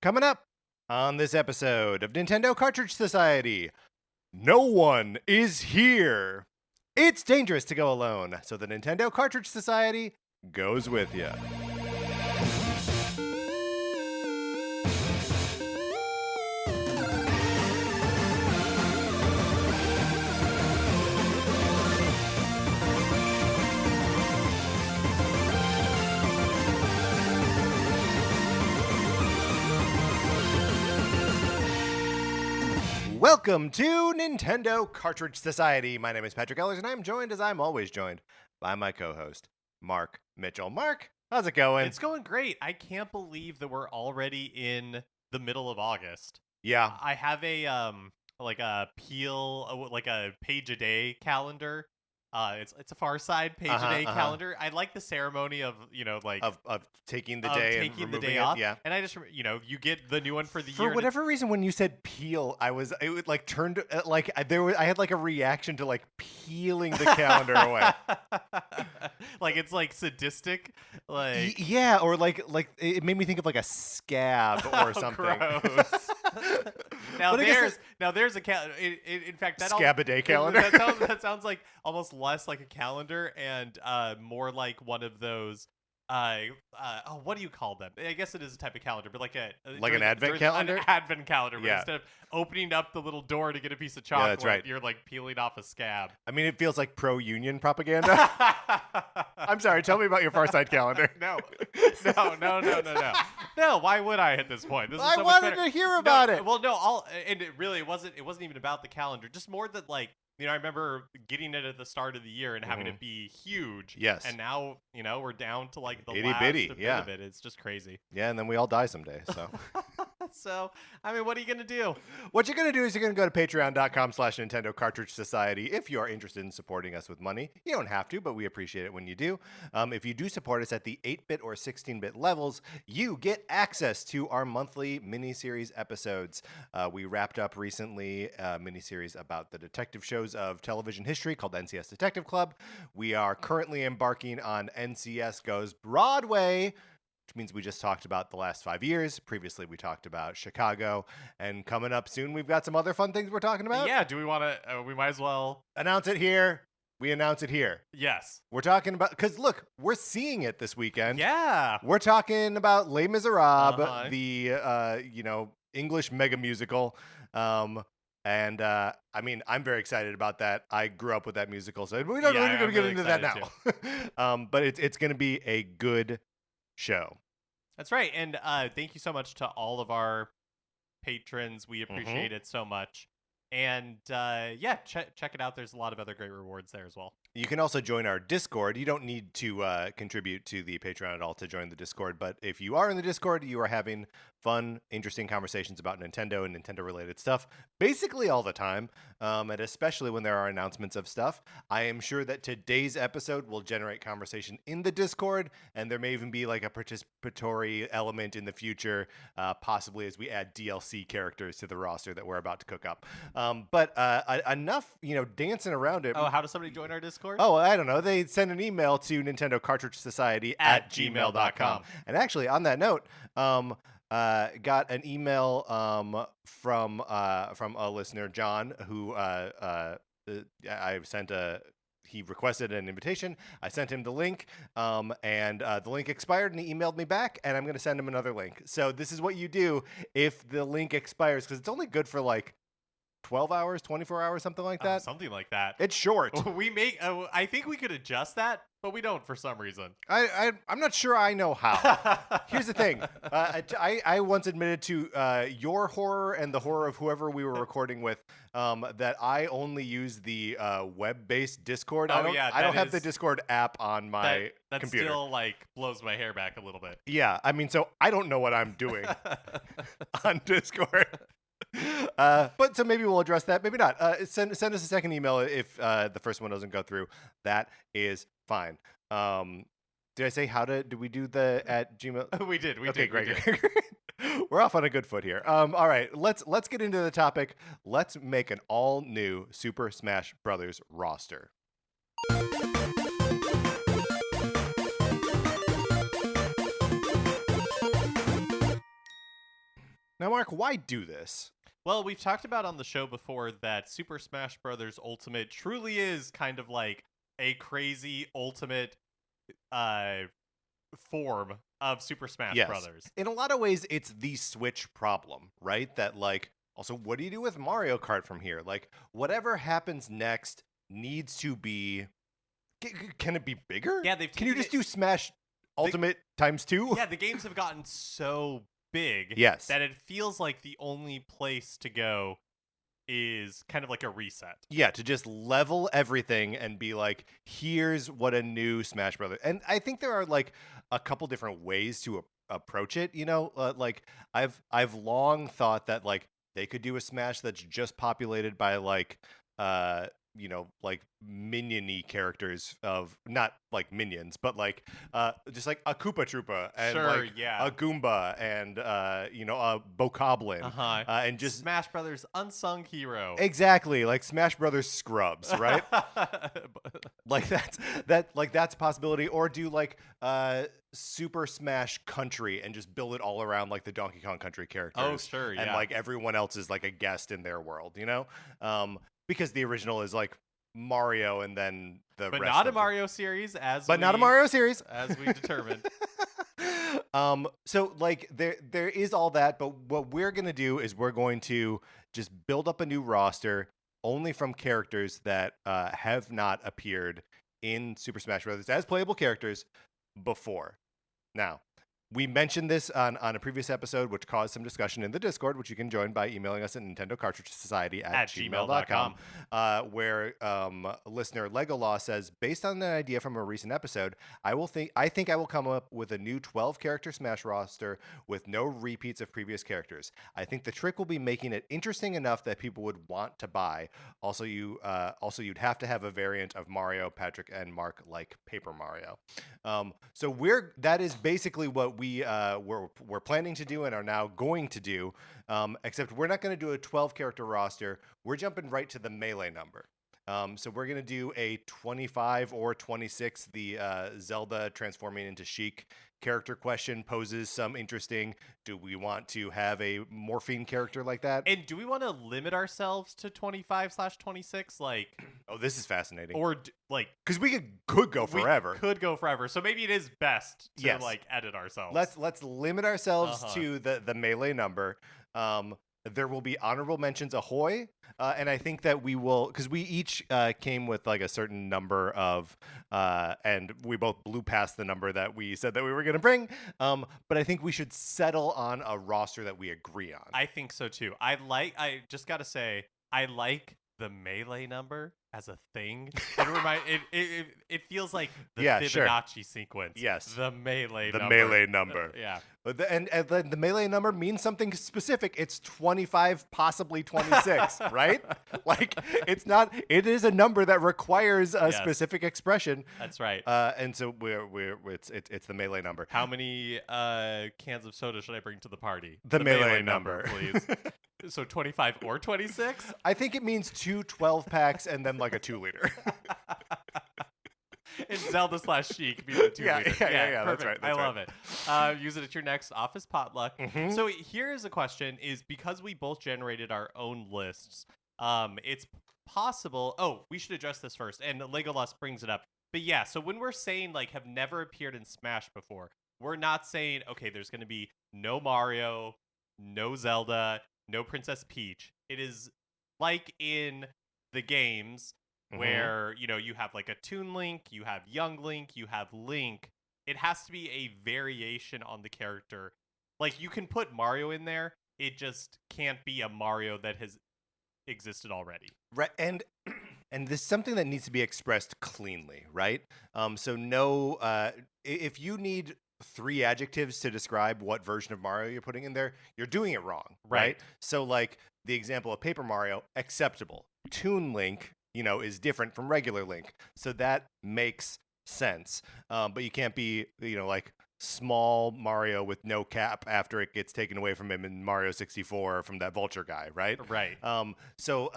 Coming up on this episode of Nintendo Cartridge Society, no one is here. It's dangerous to go alone, so the Nintendo Cartridge Society goes with you. Welcome to Nintendo Cartridge Society. My name is Patrick Ellers, and I'm joined, as I'm always joined, by my co-host, Mark Mitchell. Mark, how's it going? It's going great. I can't believe that we're already in the middle of August. Yeah. I have a like a page a day calendar. It's a Far Side page a day calendar. I like the ceremony of Of taking the of day taking and the removing day it. off. Yeah. And I just you get the new one for the year. For whatever reason, when you said peel, it would like turned like I had like a reaction to like peeling the calendar away. Like it's like sadistic, like Yeah, or like it made me think of like a scab or something. Gross. Now But I guess there's a calendar. In fact, Scab a day calendar. That sounds like almost less like a calendar and more like one of those. What do you call them? I guess it is a type of calendar, but like an advent calendar. An advent calendar. But Yeah. instead of opening up the little door to get a piece of chocolate, that's right. You're like peeling off a scab. I mean, it feels like pro-union propaganda. I'm sorry. Tell me about your Far Side calendar. No. No, why would I at this point? This is I so much wanted better. to hear about it. Well, and it wasn't even about the calendar. Just more that like, I remember getting it at the start of the year and having it be huge. Yes. And now, we're down to like the Itty last bitty, bit yeah. of it. It's just crazy. Yeah, and then we all die someday. So. So, what are you going to do? What you're going to do is you're going to go to patreon.com/Nintendo Cartridge Society if you are interested in supporting us with money. You don't have to, but we appreciate it when you do. If you do support us at the 8-bit or 16-bit levels, you get access to our monthly miniseries episodes. We wrapped up recently a miniseries about the detective shows of television history called NCS Detective Club. We are currently embarking on NCS Goes Broadway, which means we just talked about the last 5 years. Previously, we talked about Chicago. And coming up soon, we've got some other fun things we're talking about. Yeah, do we want to, we might as well. Announce it here. We announce it here. Yes. We're talking about, because look, we're seeing it this weekend. Yeah. We're talking about Les Miserables, the, English mega musical. I'm very excited about that. I grew up with that musical, so we don't really going to get into that now. But it's going to be a good show. That's right. And thank you so much to all of our patrons. We appreciate it so much. And check it out. There's a lot of other great rewards there as well. You can also join our Discord. You don't need to contribute to the Patreon at all to join the Discord, but if you are in the Discord, you are having fun, interesting conversations about Nintendo and Nintendo-related stuff basically all the time, and especially when there are announcements of stuff. I am sure that today's episode will generate conversation in the Discord, and there may even be like a participatory element in the future, possibly as we add DLC characters to the roster that we're about to cook up. But enough, dancing around it. Oh, how does somebody join our Discord? Oh, I don't know. They send an email to Nintendo Cartridge Society at gmail.com. And actually, on that note, got an email from a listener, John, who he requested an invitation. I sent him the link, and the link expired, and he emailed me back, and I'm going to send him another link. So this is what you do if the link expires, because it's only good for like 12 hours, 24 hours, something like that. Something like that. It's short. I think we could adjust that, but we don't for some reason. I'm not sure I know how. Here's the thing. I once admitted to your horror and the horror of whoever we were recording with that I only use the web-based Discord. I don't have the Discord app on my computer. That still like blows my hair back a little bit. Yeah, I mean, so I don't know what I'm doing on Discord. But so maybe we'll address that. Maybe not. Send us a second email if the first one doesn't go through. That is fine. Did I say did we do the at Gmail? We did. Okay, great. We're off on a good foot here. All right, let's get into the topic. Let's make an all new Super Smash Brothers roster. Now, Mark, why do this? Well, we've talked about on the show before that Super Smash Bros. Ultimate truly is kind of like a crazy ultimate uh form of Super Smash Yes. Brothers. In a lot of ways, it's the Switch problem, right? That, like, also, what do you do with Mario Kart from here? Like, whatever happens next needs to be. Can it be bigger? Yeah, they've Can you taken just it. do Smash Ultimate times 2? Yeah, the games have gotten so big Yes. that it feels like the only place to go is kind of like a reset. Yeah, to just level everything and be like, here's what a new Smash Brother. And I think there are like a couple different ways to approach it. Like I've long thought that like they could do a Smash that's just populated by like uh like minion-y characters of not like minions, but like just like a Koopa Troopa and Sure, like yeah. a Goomba and a Bokoblin. Uh-huh. And just Smash Brothers unsung hero. exactly like Smash Brothers Scrubs, right? Like that's a possibility. Or do like Super Smash Country and just build it all around like the Donkey Kong Country characters. Oh, sure, And yeah. like everyone else is like a guest in their world, because the original is like Mario and then the But rest not a of Mario series, not a Mario series. as we determined. So like there is all that, but what we're gonna do is we're going to just build up a new roster only from characters that have not appeared in Super Smash Bros. As playable characters before. Now, we mentioned this on a previous episode, which caused some discussion in the Discord, which you can join by emailing us at Nintendo Cartridge Society at gmail.com, where listener Legolaw says, based on an idea from a recent episode, I think I will come up with a new 12-character Smash roster with no repeats of previous characters. I think the trick will be making it interesting enough that people would want to buy. Also, you'd have to have a variant of Mario, Patrick, and Mark like Paper Mario. So that is basically what we're planning to do and are now going to do, except we're not going to do a 12-character roster. We're jumping right to the melee number. So we're going to do a 25 or 26. The Zelda transforming into Sheik character question poses some interesting, do we want to have a morphine character like that? And do we want to limit ourselves to 25/26? Like, oh, this is fascinating. Or like, because we could go forever. We could go forever. So maybe it is best to yes. like edit ourselves. Let's limit ourselves to the melee number. There will be honorable mentions ahoy, and I think that we will, because we each came with like a certain number of, and we both blew past the number that we said that we were going to bring, but I think we should settle on a roster that we agree on. I think so too. I just got to say, I like the melee number as a thing. It feels like the Fibonacci sequence. Yes. The melee number. The melee number. Yeah. And the melee number means something specific. It's 25, possibly 26, right? Like it is a number that requires a specific expression. That's right. And so it's the melee number. How many cans of soda should I bring to the party? The melee number, please. So 25 or 26? I think it means 2 12-packs and then like a 2-liter. It's Zelda/Sheik being the 2 liter. Yeah, that's right. I love it. Use it at your next office potluck. Mm-hmm. So here's a question: is because we both generated our own lists, it's possible. Oh, we should address this first. And Legolas brings it up. But yeah, so when we're saying like have never appeared in Smash before, we're not saying okay, there's going to be no Mario, no Zelda, no Princess Peach. It is like in the games. Where, you have like a Toon Link, you have Young Link, you have Link. It has to be a variation on the character. Like, you can put Mario in there, it just can't be a Mario that has existed already. Right, and this is something that needs to be expressed cleanly, right? So no, if you need 3 adjectives to describe what version of Mario you're putting in there, you're doing it wrong, right? So like the example of Paper Mario, acceptable. Toon Link, is different from regular Link. So that makes sense. But you can't be, like small Mario with no cap after it gets taken away from him in Mario 64 from that vulture guy, right? Right. So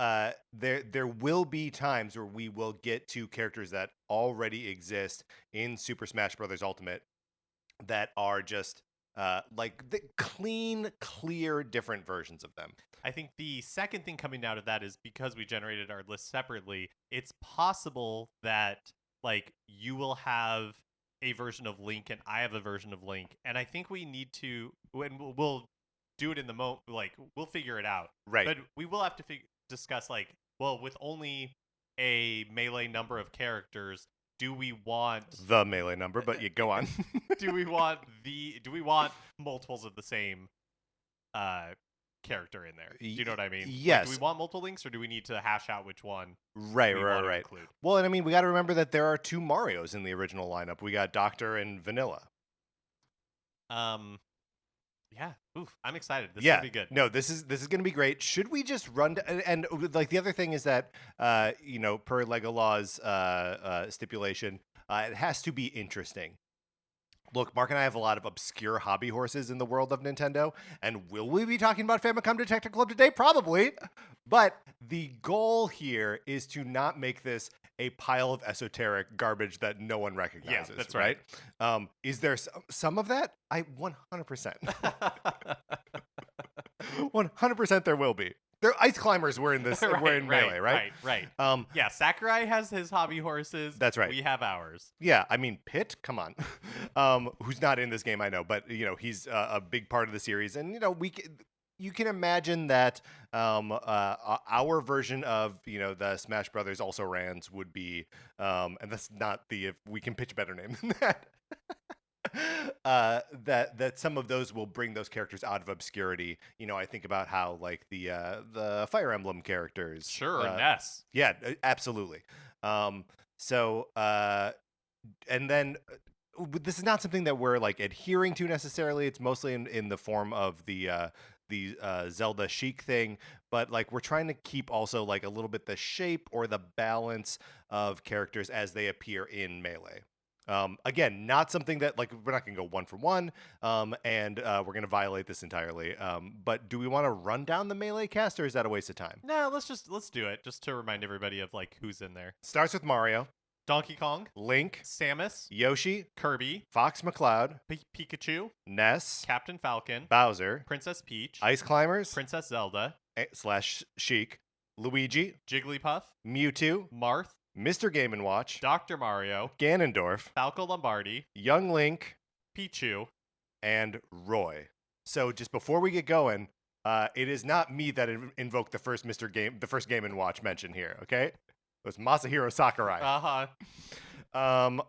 there will be times where we will get to characters that already exist in Super Smash Bros. Ultimate that are just like the clean, clear, different versions of them. I think the second thing coming out of that is because we generated our list separately, it's possible that like you will have a version of Link and I have a version of Link, and I think we need to, and we'll do it in the moment, like we'll figure it out. Right. But we will have to discuss like, well, with only a melee number of characters, do we want The melee number, but you go on. do we want multiples of the same character in there? Do you know what I mean? Yes. Like, do we want multiple links, or do we need to hash out which one? Right. we want to include? Well, and I mean, we got to remember that there are 2 Marios in the original lineup. We got Doctor and Vanilla. Yeah. Oof. I'm excited. This is gonna be good. No, this is gonna be great. Should we just run and like the other thing is that per Lego Law's stipulation, it has to be interesting. Look, Mark and I have a lot of obscure hobby horses in the world of Nintendo, and will we be talking about Famicom Detective Club today? Probably. But the goal here is to not make this a pile of esoteric garbage that no one recognizes. Yeah, that's right. Is there some of that? 100%. 100% there will be. They're ice climbers were in this. We're in Melee, right? Right. Yeah, Sakurai has his hobby horses. That's right. We have ours. Yeah, I mean Pitt, come on, who's not in this game, I know, but he's a big part of the series, and you can imagine that our version of the Smash Brothers also rans would be, and that's not if we can pitch a better name than that. That some of those will bring those characters out of obscurity. I think about how like the Fire Emblem characters. Sure, Ness. Yeah, absolutely. So and then this is not something that we're like adhering to necessarily. It's mostly in the form of the Zelda Sheik thing, but like we're trying to keep also like a little bit the shape or the balance of characters as they appear in Melee. Again, not something that like we're not gonna go 1 for 1, and we're gonna violate this entirely. But do we want to run down the Melee cast, or is that a waste of time? No, let's do it just to remind everybody of like who's in there. Starts with Mario, Donkey Kong, Link, Samus, Yoshi, Kirby, Fox McCloud, Pikachu, Ness, Captain Falcon, Bowser, Princess Peach, Ice Climbers, Princess Zelda, / Sheik, Luigi, Jigglypuff, Mewtwo, Marth, Mr. Game & Watch, Dr. Mario, Ganondorf, Falco Lombardi, Young Link, Pichu, and Roy. So just before we get going, it is not me that invoked the first Game & Watch mention here, okay? It was Masahiro Sakurai.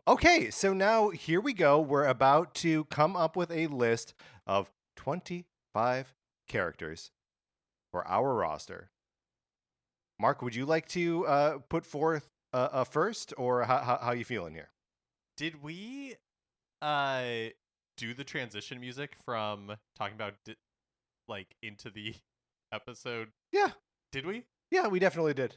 Okay, so now here we go. We're about to come up with a list of 25 characters for our roster. Mark, would you like to put forth first, or how you feeling here? Did we do the transition music from talking about like into the episode? Yeah. Did we? Yeah, we definitely did.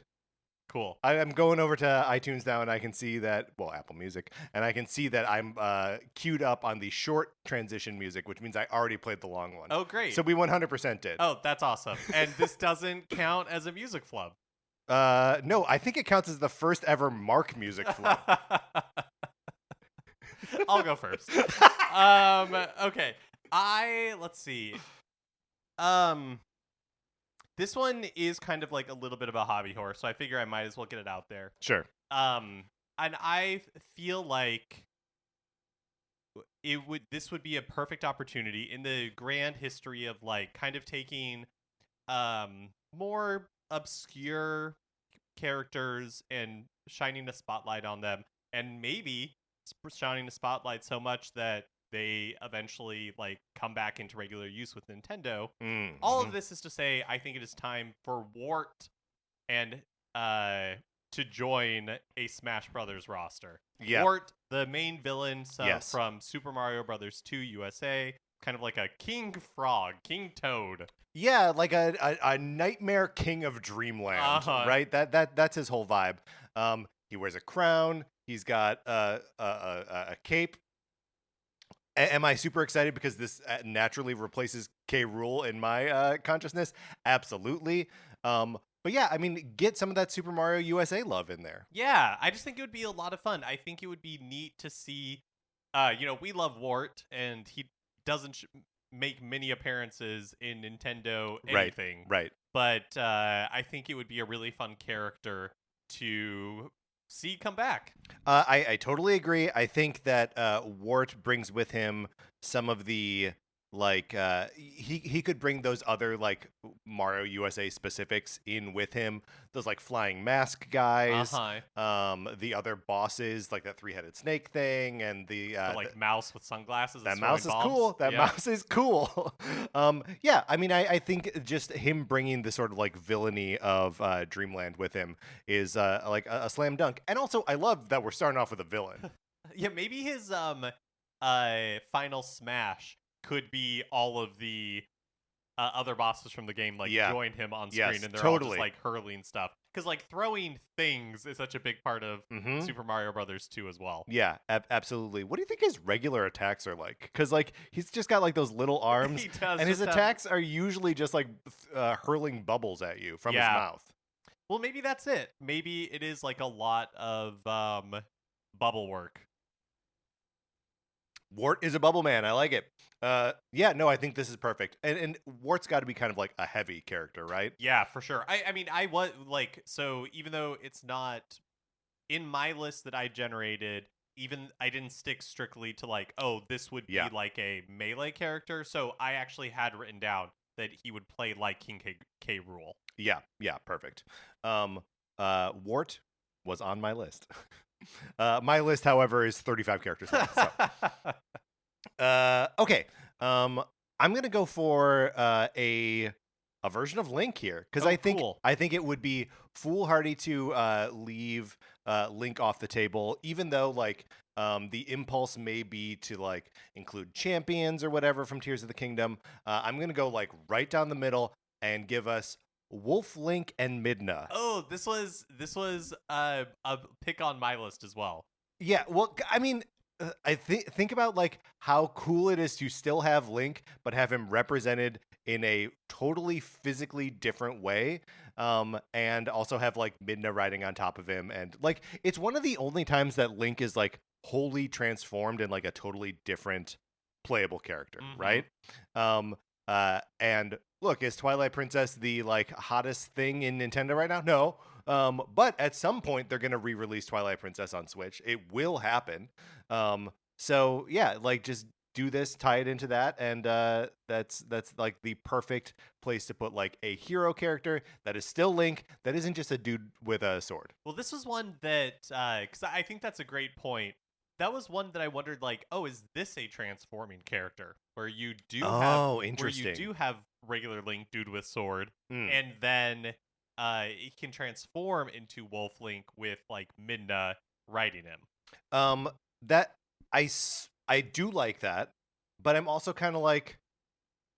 Cool. I'm going over to iTunes now, and I can see that, Apple Music, and I can see that I'm queued up on the short transition music, which means I already played the long one. Oh, great. So we 100% did. Oh, that's awesome. And this doesn't count as a music flub. No, I think it counts as the first ever Mark music flub. I'll go first. Okay. Let's see. This one is kind of like a little bit of a hobby horse, so I figure I might as well get it out there. Sure. And I feel like this would be a perfect opportunity in the grand history of like kind of taking more obscure characters and shining a spotlight on them, and maybe shining a spotlight so much that they eventually like come back into regular use with Nintendo. All of this is to say, I think it is time for Wart and to join a Smash Brothers roster. Yeah. Wart, the main villain Yes. from Super Mario Brothers 2 USA, kind of like a King Frog, King Toad. Yeah, like a nightmare king of Dreamland, right? That's his whole vibe. He wears a crown. He's got a cape. Am I super excited because this naturally replaces K. Rool in my consciousness? Absolutely. But yeah, I mean, get some of that Super Mario USA love in there. Yeah, I just think it would be a lot of fun. I think it would be neat to see. We love Wart, and he doesn't make many appearances in Nintendo anything. Right. But I think it would be a really fun character to see come back. I totally agree. I think that Wart brings with him some of the he could bring those other like Mario USA specifics in with him. Those like flying mask guys, the other bosses like that 3-headed snake thing, and the mouse with sunglasses. That and mouse is bombs. cool. That mouse is cool. Yeah, I mean, I think just him bringing the sort of like villainy of Dreamland with him is like a slam dunk. And also, I love that we're starting off with a villain. Yeah, maybe his final smash could be all of the other bosses from the game join him on screen, and they're all just like hurling stuff. Because like throwing things is such a big part of Super Mario Brothers 2 as well. Yeah, absolutely. What do you think his regular attacks are like? Because like he's just got like those little arms, He does, and his attacks are usually just like hurling bubbles at you from his mouth. Well, maybe that's it. Maybe it is like a lot of bubble work. Wart is a bubble man. I like it. Yeah, no, I think this is perfect. And Wart's got to be kind of like a heavy character, right? Yeah, for sure. I mean, I was like, so even though it's not in my list that I generated, even I didn't stick strictly to like, oh, this would be like a melee character. So I actually had written down that he would play like King K. Rool. Yeah, perfect. Wart was on my list. My list, however, is 35 characters long. So. Okay. I'm gonna go for a version of Link here because I think it would be foolhardy to leave Link off the table, even though like the impulse may be to like include champions or whatever from Tears of the Kingdom. I'm gonna go like right down the middle and give us Wolf, Link, and Midna. Oh, this was a pick on my list as well. Yeah, well, I mean, I think about like how cool it is to still have Link, but have him represented in a totally physically different way, and also have like Midna riding on top of him, and like it's one of the only times that Link is like wholly transformed in like a totally different playable character, right? And look, is Twilight Princess the like hottest thing in Nintendo right now? No. But at some point they're gonna re-release Twilight Princess on Switch. It will happen. So yeah, like just do this, tie it into that, and that's like the perfect place to put like a hero character that is still Link, that isn't just a dude with a sword. Well, this was one that because I think that's a great point. That was one that I wondered, like, oh, is this a transforming character where you do have regular Link, dude with sword, and then it can transform into Wolf Link with like Midna riding him. That I do like that, but I'm also kind of like,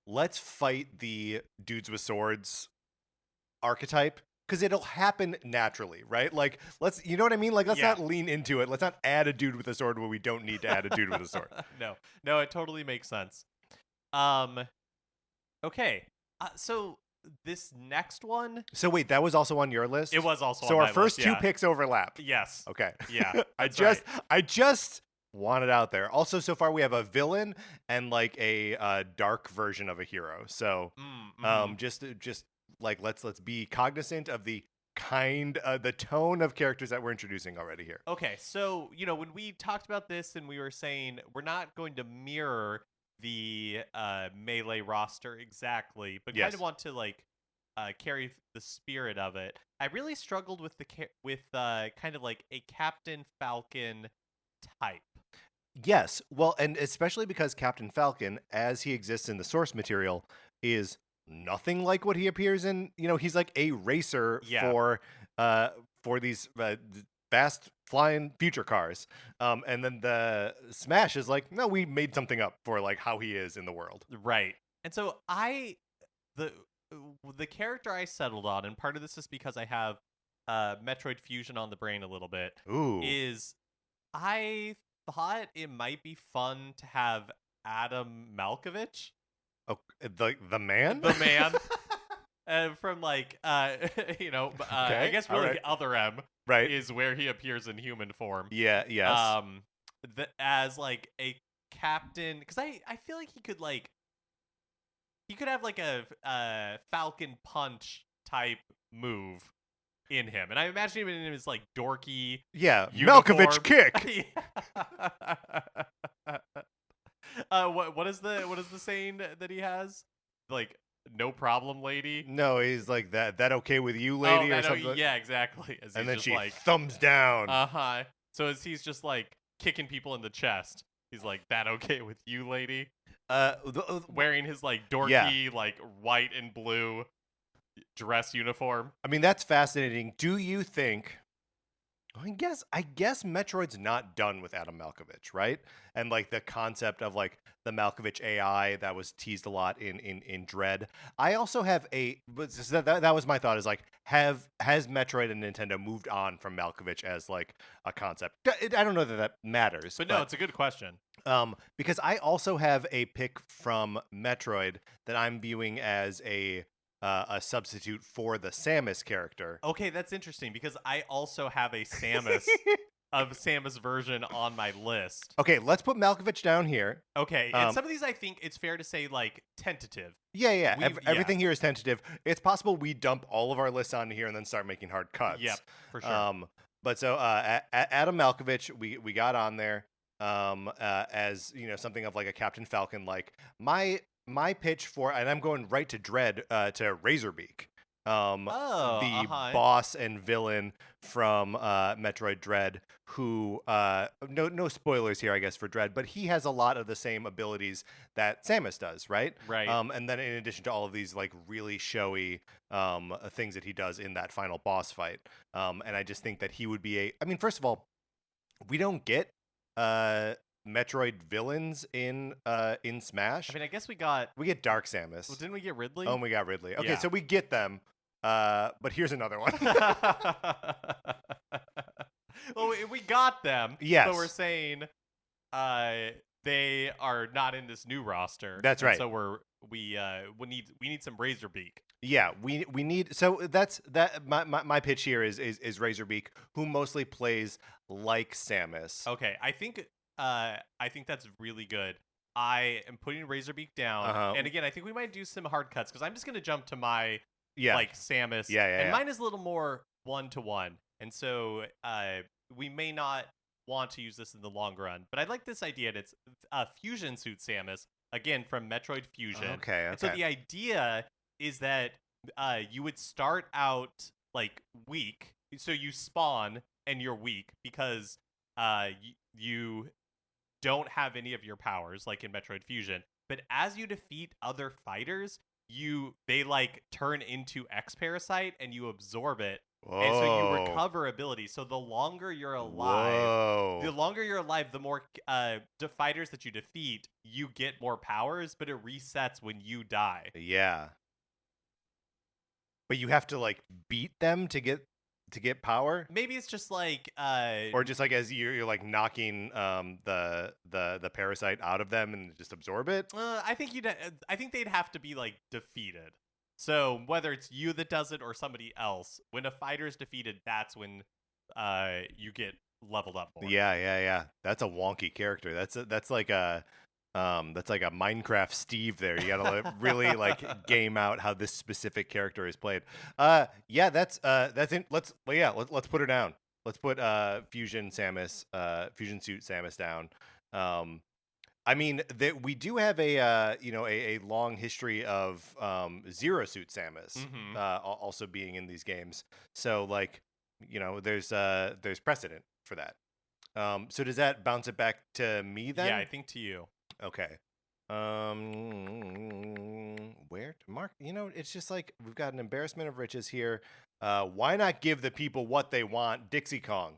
let's fight the dudes with swords archetype. Because it'll happen naturally, right? Like, you know what I mean? Like, let's not lean into it. Let's not add a dude with a sword where we don't need to add a dude with a sword. No, it totally makes sense. Okay, so this next one. So wait, that was also on your list? It was also. So on our my first list, two picks overlap. Yes. Okay. Yeah. I just want it out there. Also, so far we have a villain and like a dark version of a hero. So, just like let's be cognizant of the the tone of characters that we're introducing already here. Okay, so when we talked about this and we were saying we're not going to mirror the melee roster exactly, but kind of want to like carry the spirit of it. I really struggled with kind of like a Captain Falcon type. Yes, well, and especially because Captain Falcon, as he exists in the source material, is nothing like what he appears in. He's like a racer for these fast flying future cars. And then the Smash is like, no, we made something up for like how he is in the world. Right. And so the character I settled on, and part of this is because I have Metroid Fusion on the brain a little bit, is I thought it might be fun to have Adam Malkovich. Oh, the man? The man. From like, I guess really Other M is where he appears in human form. Yeah, yes. As like a Captain, because I feel like he could have like a Falcon Punch type move in him, and I imagine him in his like dorky Yeah, uniform. Malkovich kick. What is the saying that he has? Like, no problem, lady. No, he's like that okay with you, Oh, lady, or something. yeah, exactly. As And he's then just she like, thumbs down. So as he's just like kicking people in the chest, he's like, that okay with you, lady? Wearing his like dorky like white and blue dress uniform. I mean, that's fascinating. Do you think? I guess Metroid's not done with Adam Malkovich, right? And like the concept of like the Malkovich AI that was teased a lot in Dread. I also have that was my thought is like has Metroid and Nintendo moved on from Malkovich as like a concept? I don't know that matters, But no, it's a good question. Because I also have a pick from Metroid that I'm viewing as a substitute for the Samus character. Okay, that's interesting because I also have a Samus Samus version on my list. Okay, let's put Malkovich down here. Okay, and some of these I think it's fair to say like tentative. Yeah. Everything here is tentative. It's possible we dump all of our lists on here and then start making hard cuts. Yep, for sure. But so Adam Malkovich, we got on there as something of like a Captain Falcon. Like my pitch for, and I'm going right to Dread, to Razorbeak. The boss and villain from Metroid Dread, who no spoilers here, I guess, for Dread, but he has a lot of the same abilities that Samus does, right? Right. And then in addition to all of these like really showy things that he does in that final boss fight, and I just think that he would be I mean, first of all, we don't get Metroid villains in Smash. I mean, I guess we get Dark Samus. Well, didn't we get Ridley? Oh, and we got Ridley. Okay, Yeah. so we get them. But here's another one. Well, we got them. Yes. But we're saying they are not in this new roster. That's right. So we need some Razorbeak. Yeah, we need. So that's my pitch here is Razorbeak, who mostly plays like Samus. Okay, I think that's really good. I am putting Razorbeak down, and again, I think we might do some hard cuts because I'm just gonna jump to my like Samus. And mine is a little more 1-to-1, and so we may not want to use this in the long run. But I like this idea. And it's a fusion suit Samus, again from Metroid Fusion. Okay. And so the idea is that you would start out like weak, so you spawn and you're weak because you don't have any of your powers like in Metroid Fusion. But as you defeat other fighters, they like turn into X Parasite and you absorb it. Whoa. And so you recover abilities. So the longer you're alive, the more fighters that you defeat, you get more powers, but it resets when you die. Yeah. But you have to like beat them to get power. Maybe it's just like or just like as you're like knocking the parasite out of them and just absorb it. I think they'd have to be like defeated. So whether it's you that does it or somebody else, when a fighter's defeated, that's when you get leveled up more. Yeah. That's a wonky character. That's like a Minecraft Steve there. You gotta really like game out how this specific character is played. That's it. Let's put her down. Let's put Fusion Suit Samus down. I mean, we do have a long history of Zero Suit Samus also being in these games. So like, there's precedent for that. So does that bounce it back to me then? Yeah, I think to you. Okay. Where to mark? It's just like we've got an embarrassment of riches here. Why not give the people what they want? Dixie Kong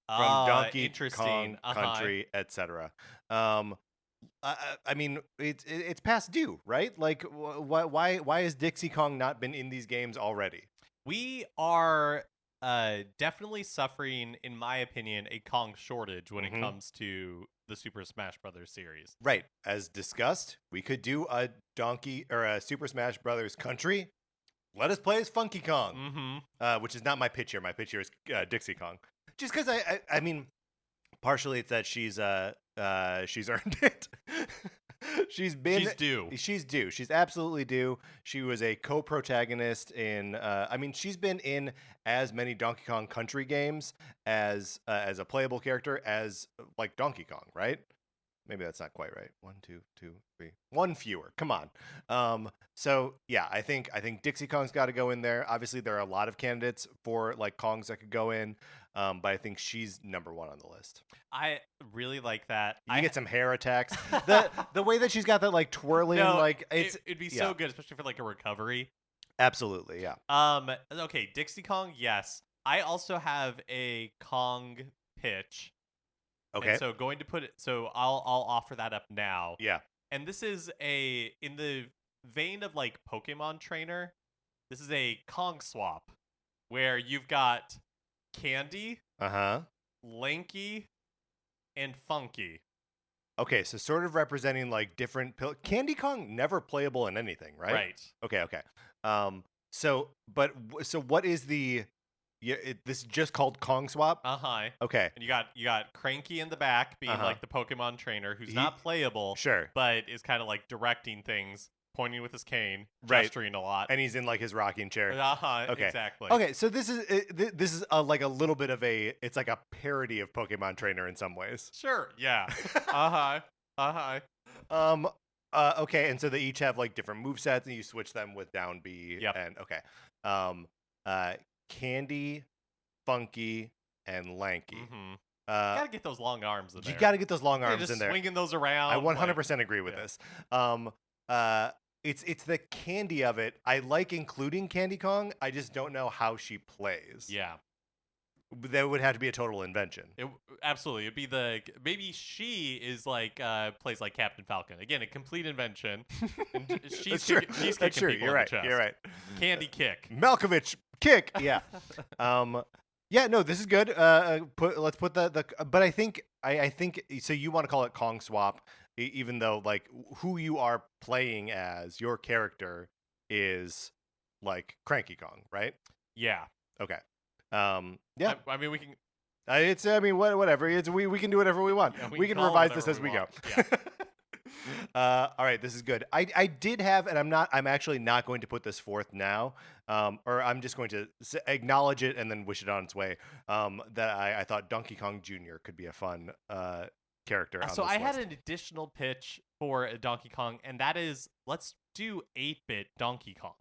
from Donkey Kong Country, etc. I mean, it's past due, right? Like, why has Dixie Kong not been in these games already? We are definitely suffering, in my opinion, a Kong shortage when it comes to the Super Smash Brothers series. Right. As discussed, we could do a Donkey or a Super Smash Brothers Country. Let us play as Funky Kong, which is not my pitch here. My pitch here is Dixie Kong. Just because I mean, Partially, it's that she's earned it. She's due. She's due. She's absolutely due. She was a co-protagonist in. I mean, she's been in as many Donkey Kong Country games as a playable character as like Donkey Kong, right? Maybe that's not quite right. One, two, two, three. One fewer. Come on. So yeah, I think Dixie Kong's got to go in there. Obviously, there are a lot of candidates for like Kongs that could go in, but I think she's number one on the list. I really like that. You get some hair attacks. The way that she's got that like twirling, no, like it'd be so good, especially for like a recovery. Absolutely, yeah. Okay, Dixie Kong, yes. I also have a Kong pitch. Okay. And so going to put it. So I'll offer that up now. Yeah. And this is in the vein of like Pokemon Trainer. This is a Kong swap, where you've got Candy, Lanky, and Funky. Okay, so sort of representing like different Candy Kong never playable in anything, right? Right. Okay. So what is the? Yeah, this is just called Kong Swap. Okay. And you got Cranky in the back, being like the Pokemon trainer, who's not playable, sure, but is kind of like directing things, pointing with his cane, right, gesturing a lot, and he's in like his rocking chair. Okay. Exactly. Okay, so this is like a little bit of it's like a parody of Pokemon Trainer in some ways. Sure. Yeah. Okay, and so they each have like different movesets, and you switch them with down B. Yep. And Candy, Funky, and Lanky. Mm-hmm. Gotta get those long arms in there. You gotta get those long arms in there. Swinging those around. I 100% agree with this. It's the candy of it. I like including Candy Kong. I just don't know how she plays. Yeah. That would have to be a total invention. Absolutely. It'd be maybe she is like plays like Captain Falcon. Again, a complete invention. And she's true. She's That's kicking true. people You're in right. the chest. You're right. Candy kick. Malkovich kick. Yeah. Yeah. No, this is good. Let's put the. But I think so. You want to call it Kong Swap, even though like who you are playing as, your character is like Cranky Kong, right? Yeah. Okay. Yeah. I mean, we can. Whatever. We can do whatever we want. Yeah, we can revise this as we go. Yeah. All right, this is good. I did have, and I'm actually not going to put this forth now, or I'm just going to acknowledge it and then wish it on its way. That I thought Donkey Kong Jr. could be a fun character. So I had an additional pitch for Donkey Kong, and that is, let's do 8-bit Donkey Kong.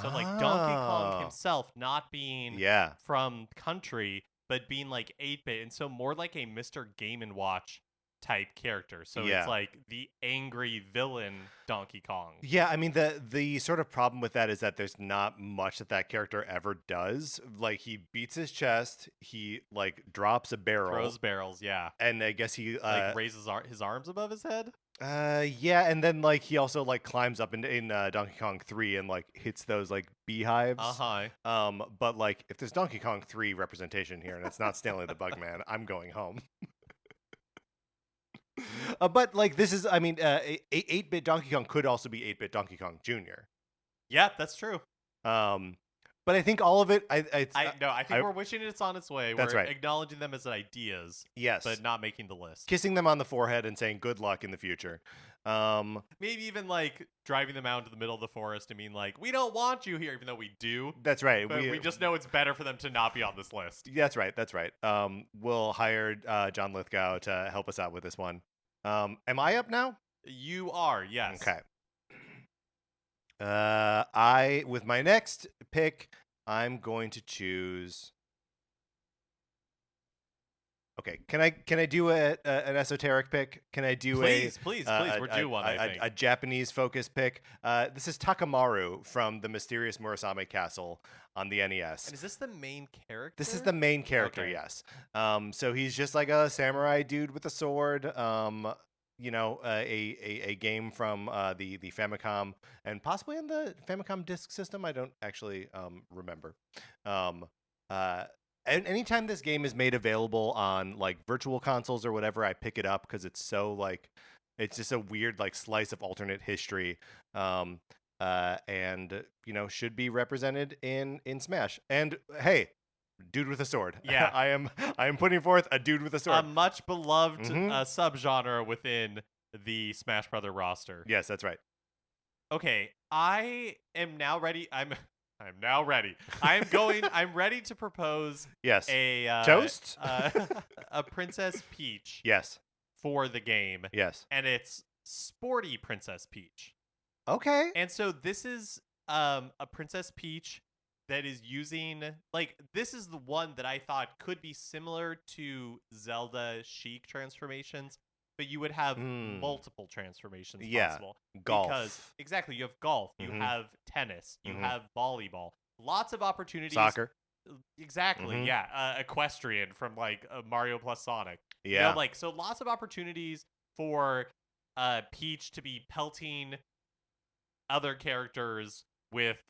So like Donkey Kong himself not being from country, but being like 8-bit, and so more like a Mr. Game & Watch type character. So it's like the angry villain Donkey Kong. Yeah, I mean the sort of problem with that is that there's not much that character ever does. Like he beats his chest, he like drops a barrel, throws barrels, yeah, and I guess he like raises his arms above his head. Yeah, and then like he also like climbs up in Donkey Kong 3 and like hits those like beehives. But like if there's Donkey Kong 3 representation here and it's not Stanley the Bugman, I'm going home. But like this is, I mean, 8-bit Donkey Kong could also be 8-bit Donkey Kong Jr. Yeah, that's true. But I think all of it, I think we're wishing it's on its way. That's we're right. Acknowledging them as ideas, yes, but not making the list. Kissing them on the forehead and saying good luck in the future. Maybe even like driving them out into the middle of the forest and being like, we don't want you here, even though we do. That's right. But we just know it's better for them to not be on this list. That's right. We'll hire John Lithgow to help us out with this one. Am I up now? You are, yes. Okay. With my next pick, I'm going to choose. Okay, can I do an esoteric pick? Can I do please? We're due one. I think a Japanese focus pick. This is Takamaru from the Mysterious Murasame Castle on the NES. And is this the main character? This is the main character. Okay. Yes. So he's just like a samurai dude with a sword. You know, a game from the Famicom and possibly in the Famicom Disk System. I don't actually remember. And anytime this game is made available on like virtual consoles or whatever, I pick it up because it's so like it's just a weird like slice of alternate history. And you know should be represented in Smash. And hey, dude with a sword. Yeah. I am putting forth a dude with a A sword. much beloved Mhm. subgenre within the Smash Brother roster. Yes, that's right. Okay, I am now ready. I'm now ready. I'm ready to propose Yes. a Toast? a Princess Peach Yes. for the game, Yes. and it's sporty Princess Peach. Okay. And so this is a Princess Peach that is using, like, this is the one that I thought could be similar to Zelda Sheik transformations, but you would have multiple transformations Yeah. possible. Because Golf. exactly, you have golf, you Mhm. have tennis, you Mhm. have volleyball. Lots of opportunities. Soccer. Exactly, Mhm. yeah. Equestrian from like Mario plus Sonic. Yeah. Like, so lots of opportunities for Peach to be pelting other characters with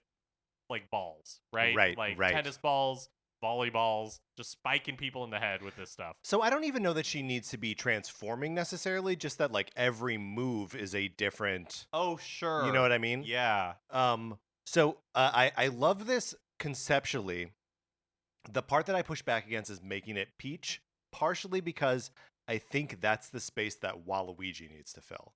like balls, right? Right, Like right. tennis balls, volleyballs, just spiking people in the head with this stuff. So I don't even know that she needs to be transforming necessarily, just that like every move is a different, Oh, sure. you know what I mean? Yeah. I love this conceptually. The part that I push back against is making it Peach, partially because I think that's the space that Waluigi needs to fill.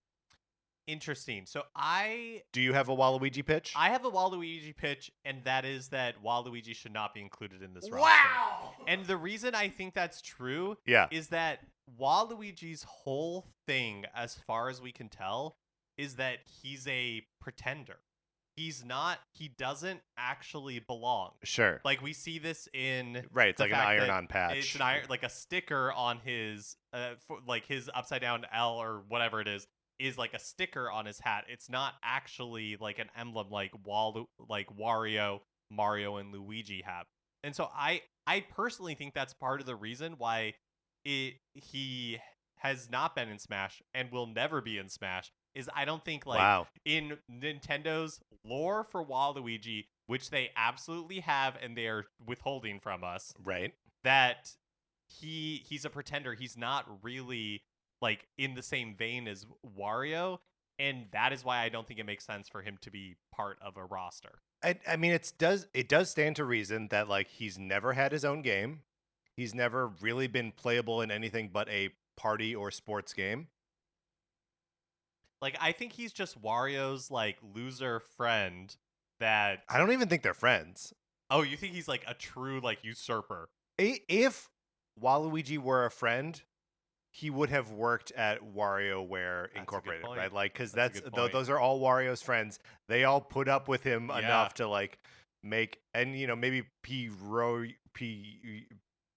Interesting. So I Do you have a Waluigi pitch? have a Waluigi pitch, and that is that Waluigi should not be included in this roster. Wow! And the reason I think that's true Yeah. is that Waluigi's whole thing, as far as we can tell, is that he's a pretender. He doesn't actually belong. Sure. Like, we see this in Right, it's the like an fact that iron-on patch. It's an iron, like a sticker on his, like his upside down L or whatever it is like a sticker on his hat. It's not actually like an emblem like Wario, Mario, and Luigi have. And so I personally think that's part of the reason why he has not been in Smash and will never be in Smash. Is I don't think like Wow. in Nintendo's lore for Waluigi, which they absolutely have and they are withholding from us, Right. that he's a pretender. He's not really like in the same vein as Wario, and that is why I don't think it makes sense for him to be part of a roster. I mean, it does stand to reason that like he's never had his own game. He's never really been playable in anything but a party or sports game. Like, I think he's just Wario's like loser friend that I don't even think they're friends. Oh, you think he's like a true like usurper? If Waluigi were a friend, he would have worked at WarioWare Incorporated, point. right? Like, because That's a good point. those are all Wario's friends. They all put up with him Yeah. enough to like make, and maybe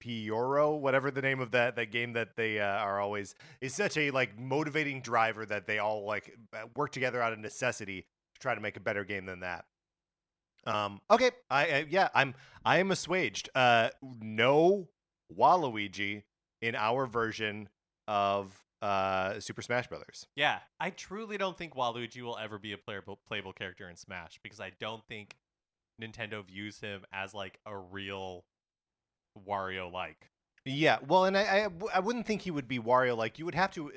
Pioro, whatever the name of that game that they are always, is such a like motivating driver that they all like work together out of necessity to try to make a better game than that. Okay, I am assuaged. No Waluigi in our version of Super Smash Brothers. Yeah, I truly don't think Waluigi will ever be a playable character in Smash because I don't think Nintendo views him as like a real Wario-like. Yeah, well, and I wouldn't think he would be Wario like. You would have to.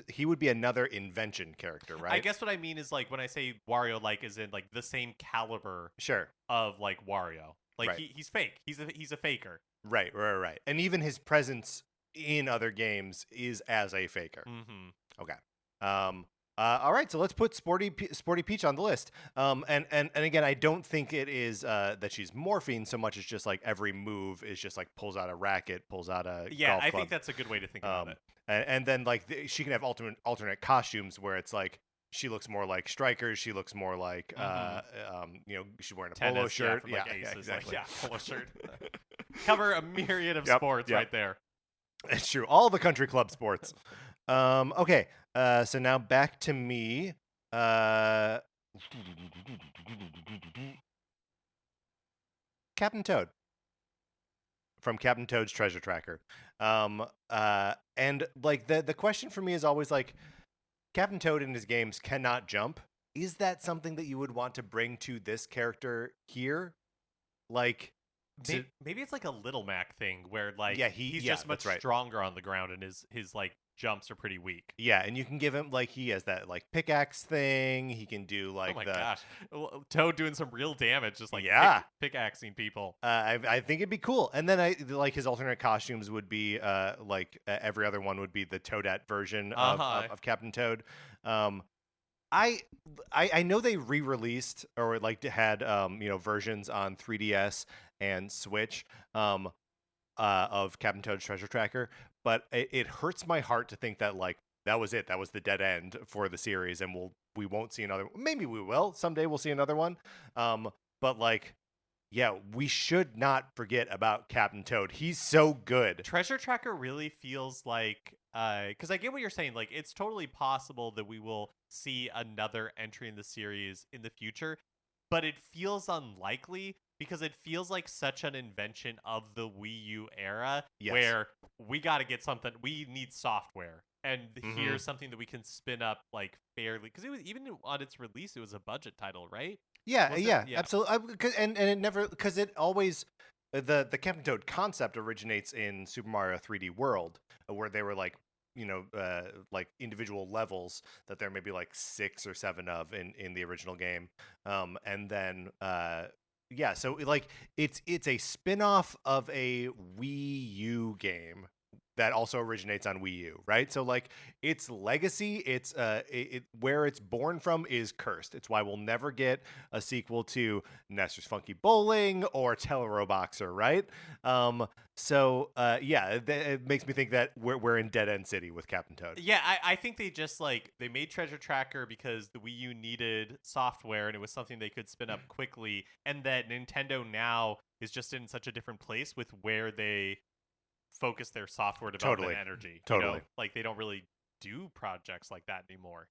He would be another invention character, right? I guess what I mean is like when I say Wario-like is in like the same caliber Sure. of like Wario. Like Right. he's fake. He's a faker. Right. And even his presence in other games is as a faker. Mm-hmm. Okay. All right, so let's put Sporty Peach on the list. And again, I don't think it is that she's morphine so much as just like every move is just like pulls out a racket, pulls out a golf I club. think that's a good way to think about it. And then like she can have alternate costumes where it's like she looks more like strikers, she looks more like she's wearing a polo shirt, from, like, Aces, exactly, polo shirt. Cover a myriad of sports right there. It's true, all the country club sports. Okay, so now back to me. Captain Toad from Captain Toad's Treasure Tracker. And like the question for me is always like, Captain Toad in his games cannot jump. Is that something that you would want to bring to this character here? Like, Maybe it's like a Little Mac thing where like Yeah, he's yeah, just much that's right. stronger on the ground and his like jumps are pretty weak. Yeah, and you can give him like he has that like pickaxe thing. He can do Oh like my the gosh, Toad doing some real damage, just like yeah. pickaxing people. I think it'd be cool. And then I like his alternate costumes would be like every other one would be the Toadette version of Captain Toad. Um, I I know they re-released or like had versions on 3DS and Switch of Captain Toad's Treasure Tracker, but it hurts my heart to think that like that was it. That was the dead end for the series, and we won't see another. Maybe we will someday. We'll see another one. But like, yeah, we should not forget about Captain Toad. He's so good. Treasure Tracker really feels like because I get what you're saying. Like, it's totally possible that we will see another entry in the series in the future, but it feels unlikely because it feels like such an invention of the Wii U era Yes. where we got to get something. We need software, and Mhm. here's something that we can spin up like fairly. Because it was even on its release, it was a budget title, right? Yeah, Was it? yeah, Yeah. absolutely. And it never because it always the Captain Toad concept originates in Super Mario 3D World, where they were like individual levels that there may be like 6 or 7 of in the original game, and then yeah, so like it's a spin-off of a Wii U game that also originates on Wii U, right? So like its legacy, where it's born from is cursed. It's why we'll never get a sequel to Nestor's Funky Bowling or Teleroboxer, right? Yeah, it makes me think that we're in Dead End City with Captain Toad. Yeah, I think they just like they made Treasure Tracker because the Wii U needed software and it was something they could spin up quickly, and that Nintendo now is just in such a different place with where they focus their software development Totally. energy. Totally. Like they don't really do projects like that anymore.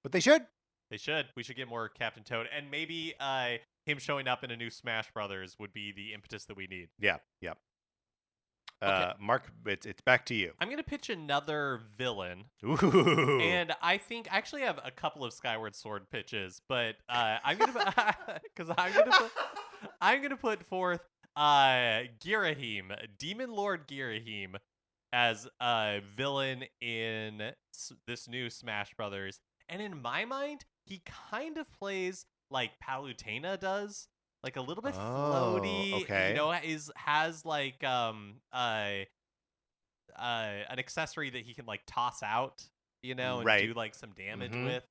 But they should. They should. We should get more Captain Toad, and maybe him showing up in a new Smash Brothers would be the impetus that we need. Yeah, yeah. Okay. Mark, it's back to you. I'm gonna pitch another villain. Ooh. And I think I actually have a couple of Skyward Sword pitches, but I'm gonna because I'm gonna put forth Girahim, Demon Lord Girahim, as a villain in this new Smash Brothers. And in my mind, he kind of plays like Palutena does, like a little bit floaty. Okay. You know, has like an accessory that he can like toss out, you know, and Right. do like some damage Mhm. with.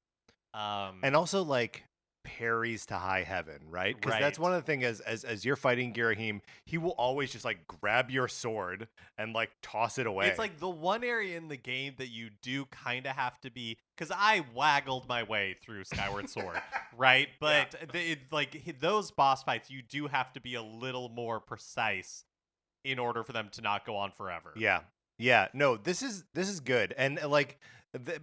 And also like parries to high heaven, right? Because that's Right. one of the things as you're fighting Girahim, he will always just like grab your sword and like toss it away. It's like the one area in the game that you do kind of have to be, because I waggled my way through Skyward Sword, right? But those boss fights, you do have to be a little more precise in order for them to not go on forever. Yeah. Yeah. No, this is good. And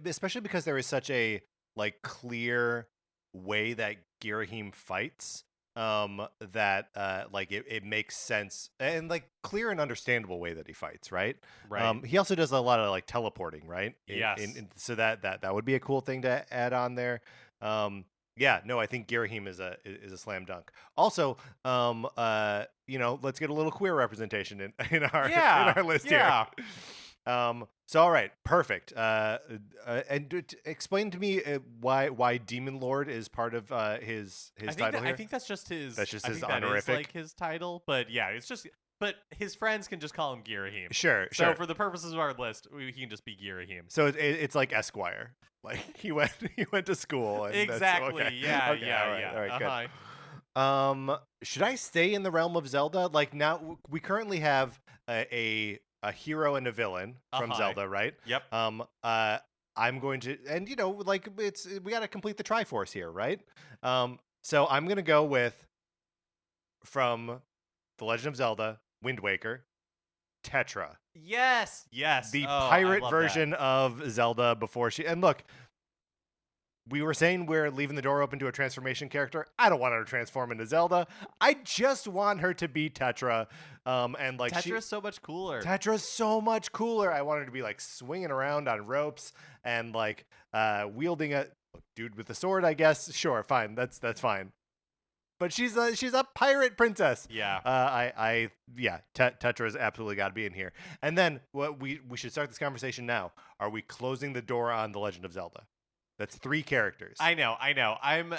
especially because there is such a like clear way that Girahim fights that like it makes sense and like clear and understandable way that he fights, right? Right. He also does a lot of like teleporting, right? Yes. So that would be a cool thing to add on there. Yeah, no, I think Girahim is a slam dunk. Also, let's get a little queer representation in our list here. So all right, perfect. Explain to me why Demon Lord is part of his title here. I think that's just his. That's just I his think that is, honorific? like his title, but yeah, it's just. But his friends can just call him Girahim. Sure, So sure. for the purposes of our list, he can just be Girahim. So it's like Esquire. Like he went to school. And Exactly. Okay. Yeah. Okay, Yeah. all right, Yeah. all right, good. Uh-huh. Should I stay in the realm of Zelda? Like now, we currently have a hero and a villain from Zelda, right? Yep. I'm going to, and like we got to complete the Triforce here, right? So I'm gonna go with from The Legend of Zelda, Wind Waker, Tetra. Yes. Yes. The I pirate love version that. of Zelda before she. And look, we were saying we're leaving the door open to a transformation character. I don't want her to transform into Zelda. I just want her to be Tetra. And like Tetra's so much cooler. Tetra's so much cooler. I want her to be like swinging around on ropes and like wielding a dude with a sword. I guess. Sure, fine. That's fine. but she's a pirate princess. Yeah. Tetra's absolutely got to be in here. And then what we should start this conversation now. Are we closing the door on The Legend of Zelda? That's 3 characters. I know. I'm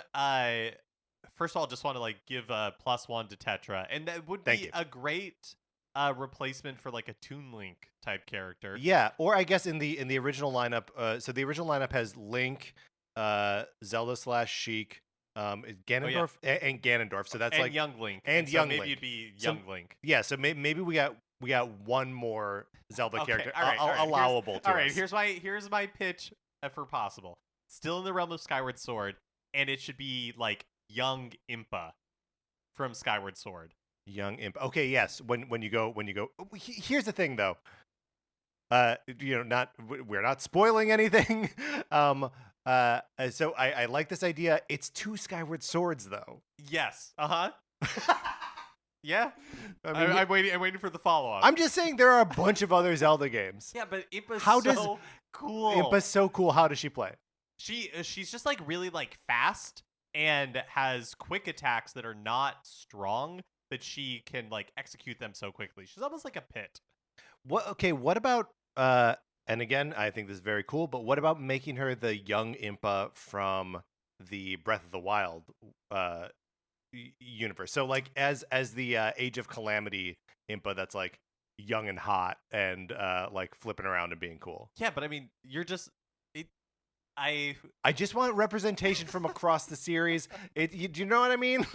first of all, just want to like give a +1 to Tetra, and that would be a great replacement for like a Toon Link type character. Yeah, or I guess in the original lineup, so the original lineup has Link, Zelda / Sheik, Ganondorf, and Ganondorf. So that's and like Young Link, and so Young maybe Link. it'd be Young Link. Yeah, so maybe we got one more Zelda character all right. allowable to all right, us. here's my pitch for possible. Still in the realm of Skyward Sword, and it should be like Young Impa from Skyward Sword. Young Imp. Okay, yes. When you go. Here's the thing, though. We're not spoiling anything. So I like this idea. It's 2 Skyward Swords, though. Yes. Yeah. I mean, I'm waiting for the follow up. I'm just saying there are a bunch of other Zelda games. Yeah, but Impa's cool. Impa's so cool. How does she play? She's just like really like fast and has quick attacks that are not strong, but she can like execute them so quickly. She's almost like a pit. What about and again, I think this is very cool, but what about making her the young Impa from the Breath of the Wild universe? So like as the Age of Calamity Impa that's like young and hot and like flipping around and being cool. Yeah, but I mean, you're just I just want representation from across the series. Do you know what I mean?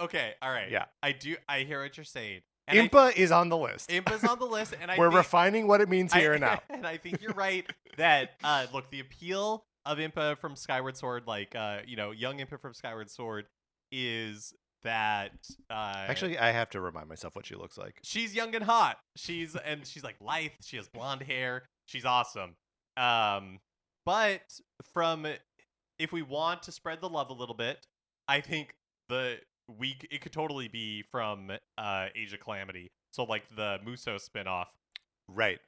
Okay, all right. Yeah. I hear what you're saying. And Impa is on the list. Impa's on the list, and we're refining what it means here and now. And I think you're right that look, the appeal of Impa from Skyward Sword, like young Impa from Skyward Sword, is that actually I have to remind myself what she looks like. She's young and hot. She's like lithe. She has blonde hair. She's awesome. But if we want to spread the love a little bit, I think it could totally be from Age of Calamity. So like the Muso spinoff. Right.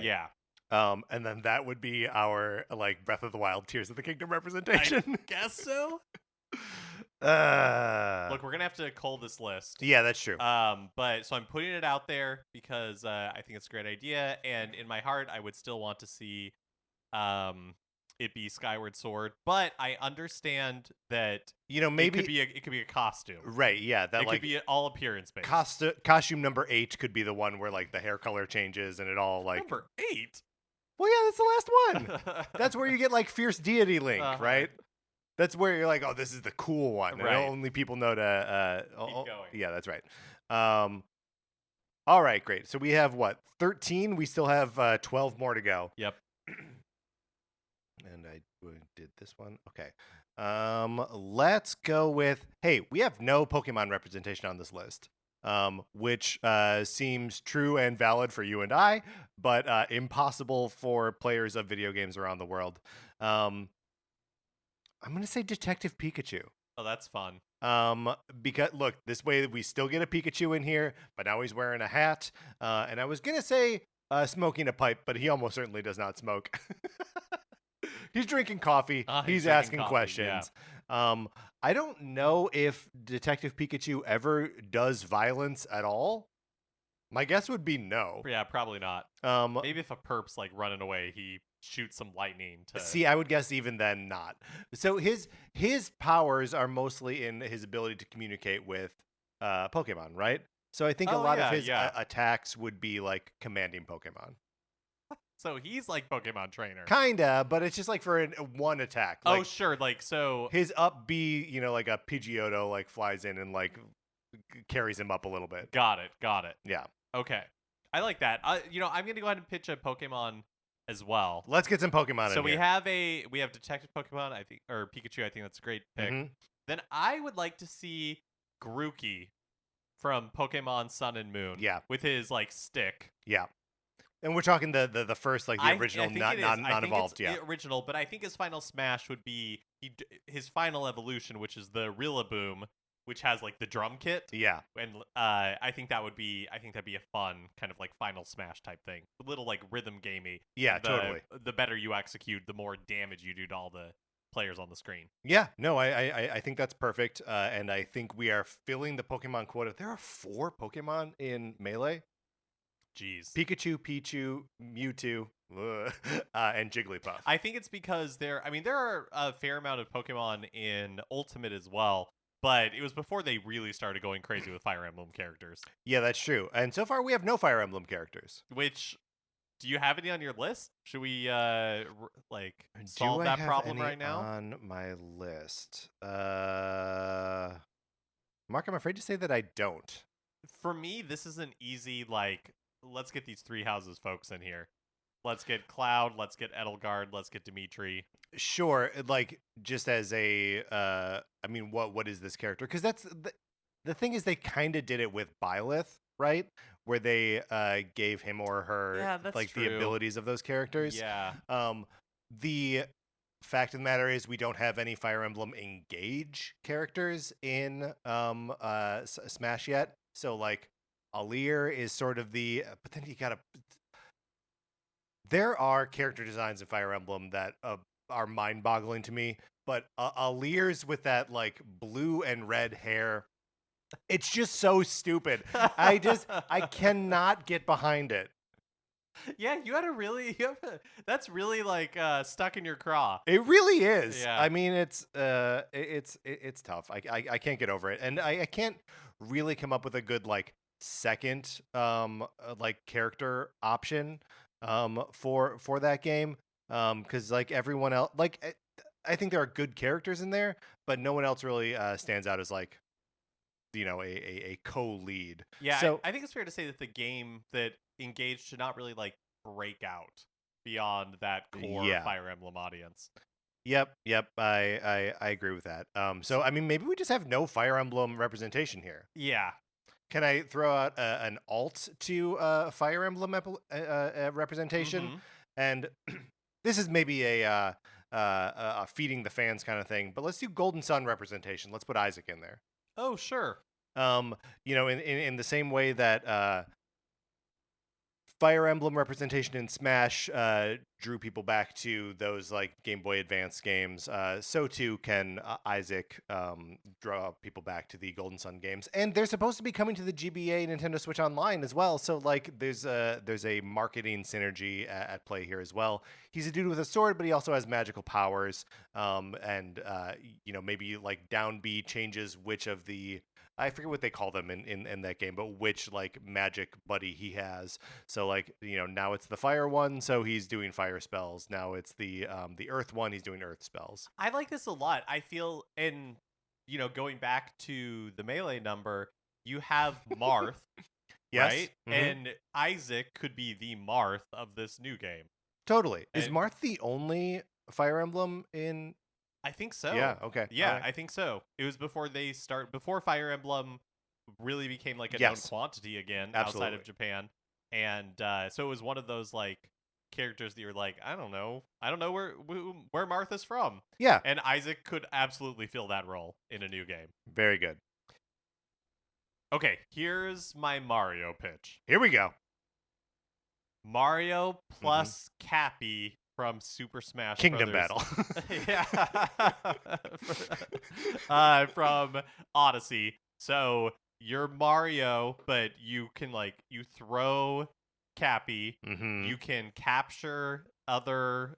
Yeah. And then that would be our like Breath of the Wild Tears of the Kingdom representation. I guess so. Look, we're gonna have to cull this list. Yeah, that's true. But so I'm putting it out there because I think it's a great idea, and in my heart, I would still want to see it be Skyward Sword. But I understand that maybe it could be a costume. Right? Yeah, that it could be all appearance based. Costume number 8 could be the one where like the hair color changes and it all like number 8. Well, yeah, that's the last one. That's where you get like Fierce Deity Link, right? That's where you're like, oh, this is the cool one. Right. And only people know to keep going. Yeah, that's right. All right, great. So we have 13? We still have 12 more to go. Yep. And I did this one. Okay. Let's go with, hey, we have no Pokemon representation on this list. Which seems true and valid for you and I, but impossible for players of video games around the world. I'm going to say Detective Pikachu. Oh, that's fun. Because, look, this way we still get a Pikachu in here, but now he's wearing a hat. And I was going to say smoking a pipe, but he almost certainly does not smoke. He's drinking coffee. He's asking questions. Yeah. I don't know if Detective Pikachu ever does violence at all. My guess would be no. Yeah, probably not. Maybe if a perp's like running away, he shoots some lightning to see. I would guess even then not. So his powers are mostly in his ability to communicate with Pokemon, right? So I think a lot of his attacks would be like commanding Pokemon. So he's like Pokemon trainer. Kinda, but it's just like for one attack. Like, oh, sure. Like, so his up B, like a Pidgeotto like flies in and like carries him up a little bit. Got it. Yeah. Okay. I like that. I'm going to go ahead and pitch a Pokemon as well. Let's get some Pokemon in So we here. have Detective Pokemon, I think, or Pikachu. I think that's a great pick. Mm-hmm. Then I would like to see Grookey from Pokemon Sun and Moon. Yeah. With his like stick. Yeah. And we're talking the first, like the original, non-evolved, yeah. Original, but I think his final smash would be his final evolution, which is the Rillaboom, which has like the drum kit. Yeah. And I think that'd be a fun kind of like final smash type thing. A little like rhythm gamey. Yeah, totally. The better you execute, the more damage you do to all the players on the screen. Yeah, no, I think that's perfect, and I think we are filling the Pokemon quota. There are 4 Pokemon in Melee: Jeez. Pikachu, Pichu, Mewtwo, and Jigglypuff. I think it's because there are a fair amount of Pokemon in Ultimate as well, but it was before they really started going crazy with Fire Emblem characters. Yeah, that's true. And so far, we have no Fire Emblem characters. Which, do you have any on your list? Should we solve Do I that have problem any right now? on my list? Mark, I'm afraid to say that I don't. For me, this is an easy let's get these 3 houses folks in here. Let's get Cloud, let's get Edelgard, let's get Dimitri. Sure, like just as a, I mean, what is this character? Because that's the thing is they kind of did it with Byleth, right? Where they gave him or her Yeah, that's the true. abilities of those characters. Yeah. The fact of the matter is we don't have any Fire Emblem Engage characters in Smash yet. So like Alir is sort of but then you gotta. There are character designs in Fire Emblem that are mind-boggling to me, but Alir's with that like blue and red hair, it's just so stupid. I cannot get behind it. Yeah, that's really stuck in your craw. It really is. Yeah. I mean, it's tough. I can't get over it, and I can't really come up with a good like second character option for that game, because like everyone else, like I think there are good characters in there, but no one else really stands out as like a co-lead. Yeah, So I think it's fair to say that the game that Engaged should not really break out beyond that core Yeah. Fire Emblem audience. Yep. I agree with that. So I mean, maybe we just have no Fire Emblem representation here. Yeah. Can I throw out an alt to Fire Emblem representation? Mhm. And this is maybe a feeding the fans kind of thing, but let's do Golden Sun representation. Let's put Isaac in there. Oh, sure. In the same way that Fire Emblem representation in Smash drew people back to those like Game Boy Advance games, so too can Isaac draw people back to the Golden Sun games, and they're supposed to be coming to the GBA Nintendo Switch Online as well. So like, there's a marketing synergy at play here as well. He's a dude with a sword, but he also has magical powers, and maybe like down B changes which of the, I forget what they call them in that game, but which like magic buddy he has. So like, now it's the fire one, so he's doing fire spells. Now it's the earth one, he's doing earth spells. I like this a lot. I feel, and going back to the Melee number, you have Marth, Yes. right? Mhm. And Isaac could be the Marth of this new game. Totally. Is And- Marth the only Fire Emblem in? I think so. Yeah. Okay. Yeah, All right. I think so. It was before before Fire Emblem really became like a Yes. known quantity again Absolutely. outside of Japan. And so it was one of those like characters that you're like, I don't know where Martha's from. Yeah. And Isaac could absolutely fill that role in a new game. Very good. Okay, here's my Mario pitch. Here we go. Mario plus Cappy from Super Smash Kingdom Brothers. Battle. Yeah. From Odyssey. So you're Mario, but you can you throw Cappy. Mm-hmm. You can capture other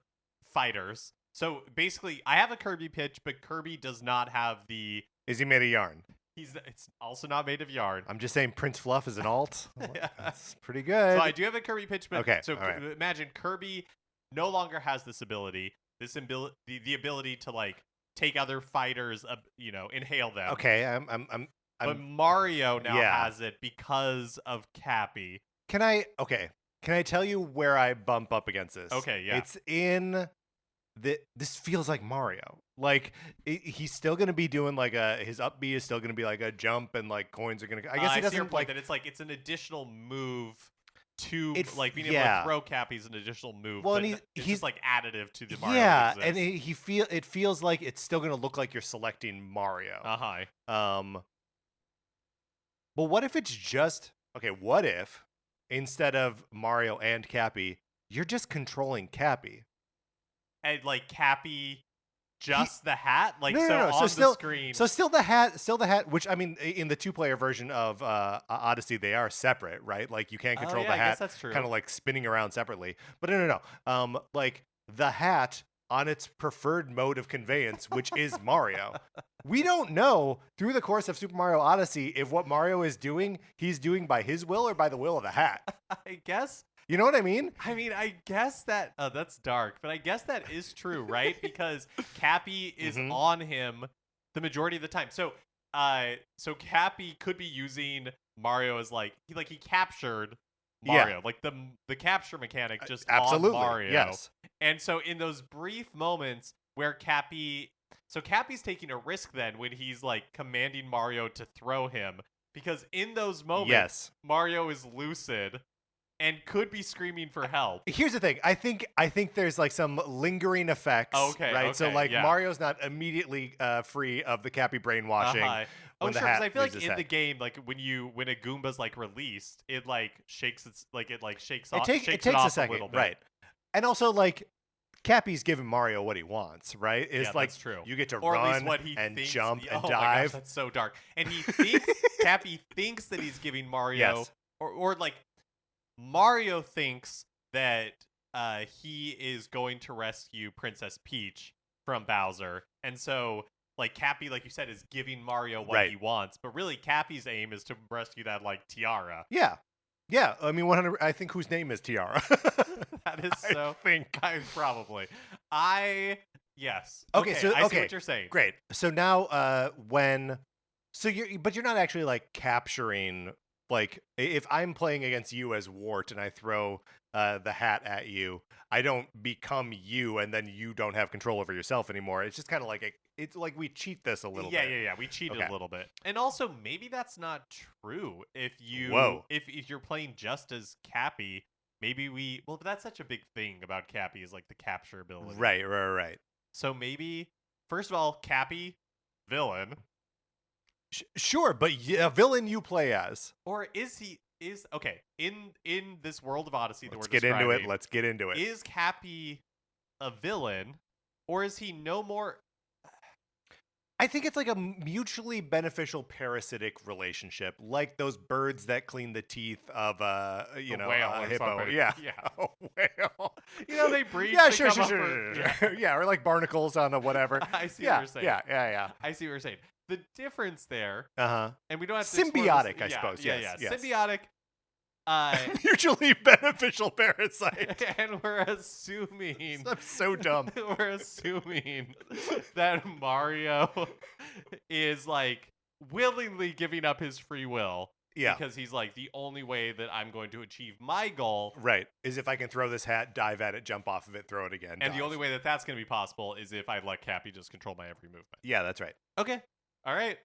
fighters. So basically, I have a Kirby pitch, but Kirby does not have the. Is he made of yarn? It's also not made of yarn. I'm just saying Prince Fluff is an alt. Yeah. That's pretty good. So I do have a Kirby pitch, but Okay, so all right. imagine Kirby no longer has this ability. The ability to take other fighters, inhale them. Okay, But Mario now Yeah. has it because of Cappy. Can I tell you where I bump up against this? Okay, yeah. It's in this feels like Mario. Like he's still gonna be doing his up B is still gonna be like a jump, and like coins are gonna. I guess he I see your doesn't point like. that it's an additional move to It's- being able yeah. to throw Cappy is an additional move. Well, but and it's he's- just additive to the Mario. Yeah, that and exists. it feels like it's still gonna look like you're selecting Mario. Uh-huh. But what if it's just okay? What if instead of Mario and Cappy, you're just controlling Cappy? And Cappy just the hat, like No, no, so no. on the screen. So still the hat. Which I mean, in the 2-player version of Odyssey, they are separate, right? Like you can't Oh control yeah, the I guess hat, that's true. kind of like spinning around separately. But no. Like the hat on its preferred mode of conveyance, which is Mario. We don't know through the course of Super Mario Odyssey if what Mario is doing, he's doing by his will or by the will of the hat. I guess. You know what I mean? I guess that that's dark, but I guess that is true, right? Because Cappy is Mhm. on him the majority of the time. So Cappy could be using Mario as like he captured Mario, Yeah. like the capture mechanic just on Absolutely. Mario. Yes. And so in those brief moments where Cappy's taking a risk then when he's like commanding Mario to throw him, because in those moments Yes. Mario is lucid and could be screaming for help. Here's the thing. I think there's like some lingering effects, Okay, right? So okay, like yeah. Mario's not immediately free of the Cappy brainwashing. Oh When the sure, because hat I feel like leaves his in head. the game, like when a Goomba's like released, it like shakes shakes It off, takes shakes a it off second, a little bit. right? And also like Cappy's giving Mario what he wants, right? It's Yeah, like that's true. you get to Or at run least what he and thinks. jump and Oh my gosh, dive. that's so dark. And he thinks Cappy thinks that he's giving Mario, Yes. or like Mario thinks that he is going to rescue Princess Peach from Bowser, and so like Cappy, like you said, is giving Mario what Right. he wants, but really Cappy's aim is to rescue that like tiara. Yeah. Yeah. I mean, 100. I think whose name is Tiara? That is so. I think. Probably. Yes. Okay, Okay. so I see okay, what you're saying. great. So now, but you're not actually like capturing. Like, if I'm playing against you as Wart and I throw the hat at you, I don't become you, and then you don't have control over yourself anymore. It's just kind of like it's like we cheat this a little bit. Yeah. We cheated Okay. a little bit, and also maybe that's not true. If you, Whoa. if you're playing just as Cappy, maybe but that's such a big thing about Cappy is like the capture ability. Right. So maybe first of all, Cappy, villain, Sure, but a villain you play as. or is he? Is okay in this world of Odyssey that Let's we're get into it. describing, Let's get into it. Is Cappy a villain, or is he no more? I think it's like a mutually beneficial parasitic relationship, like those birds that clean the teeth of A whale or hippo. something. Yeah, Yeah. a whale. You know, they breathe. Yeah, they sure. come up for- Yeah, or like barnacles on a whatever. I see yeah, what you're saying. Yeah. I see what you're saying. The difference there, Uh and we don't have to explore Symbiotic, this- I suppose. Yes. Symbiotic. Mutually beneficial parasite. And we're assuming I'm so dumb. we're assuming that Mario is like willingly giving up his free will. Yeah. Because he's like, the only way that I'm going to achieve my goal. Right. Is if I can throw this hat, dive at it, jump off of it, throw it again. And dive. the only way that that's going to be possible is if I let Cappy just control my every movement. Yeah, that's right. Okay. All right.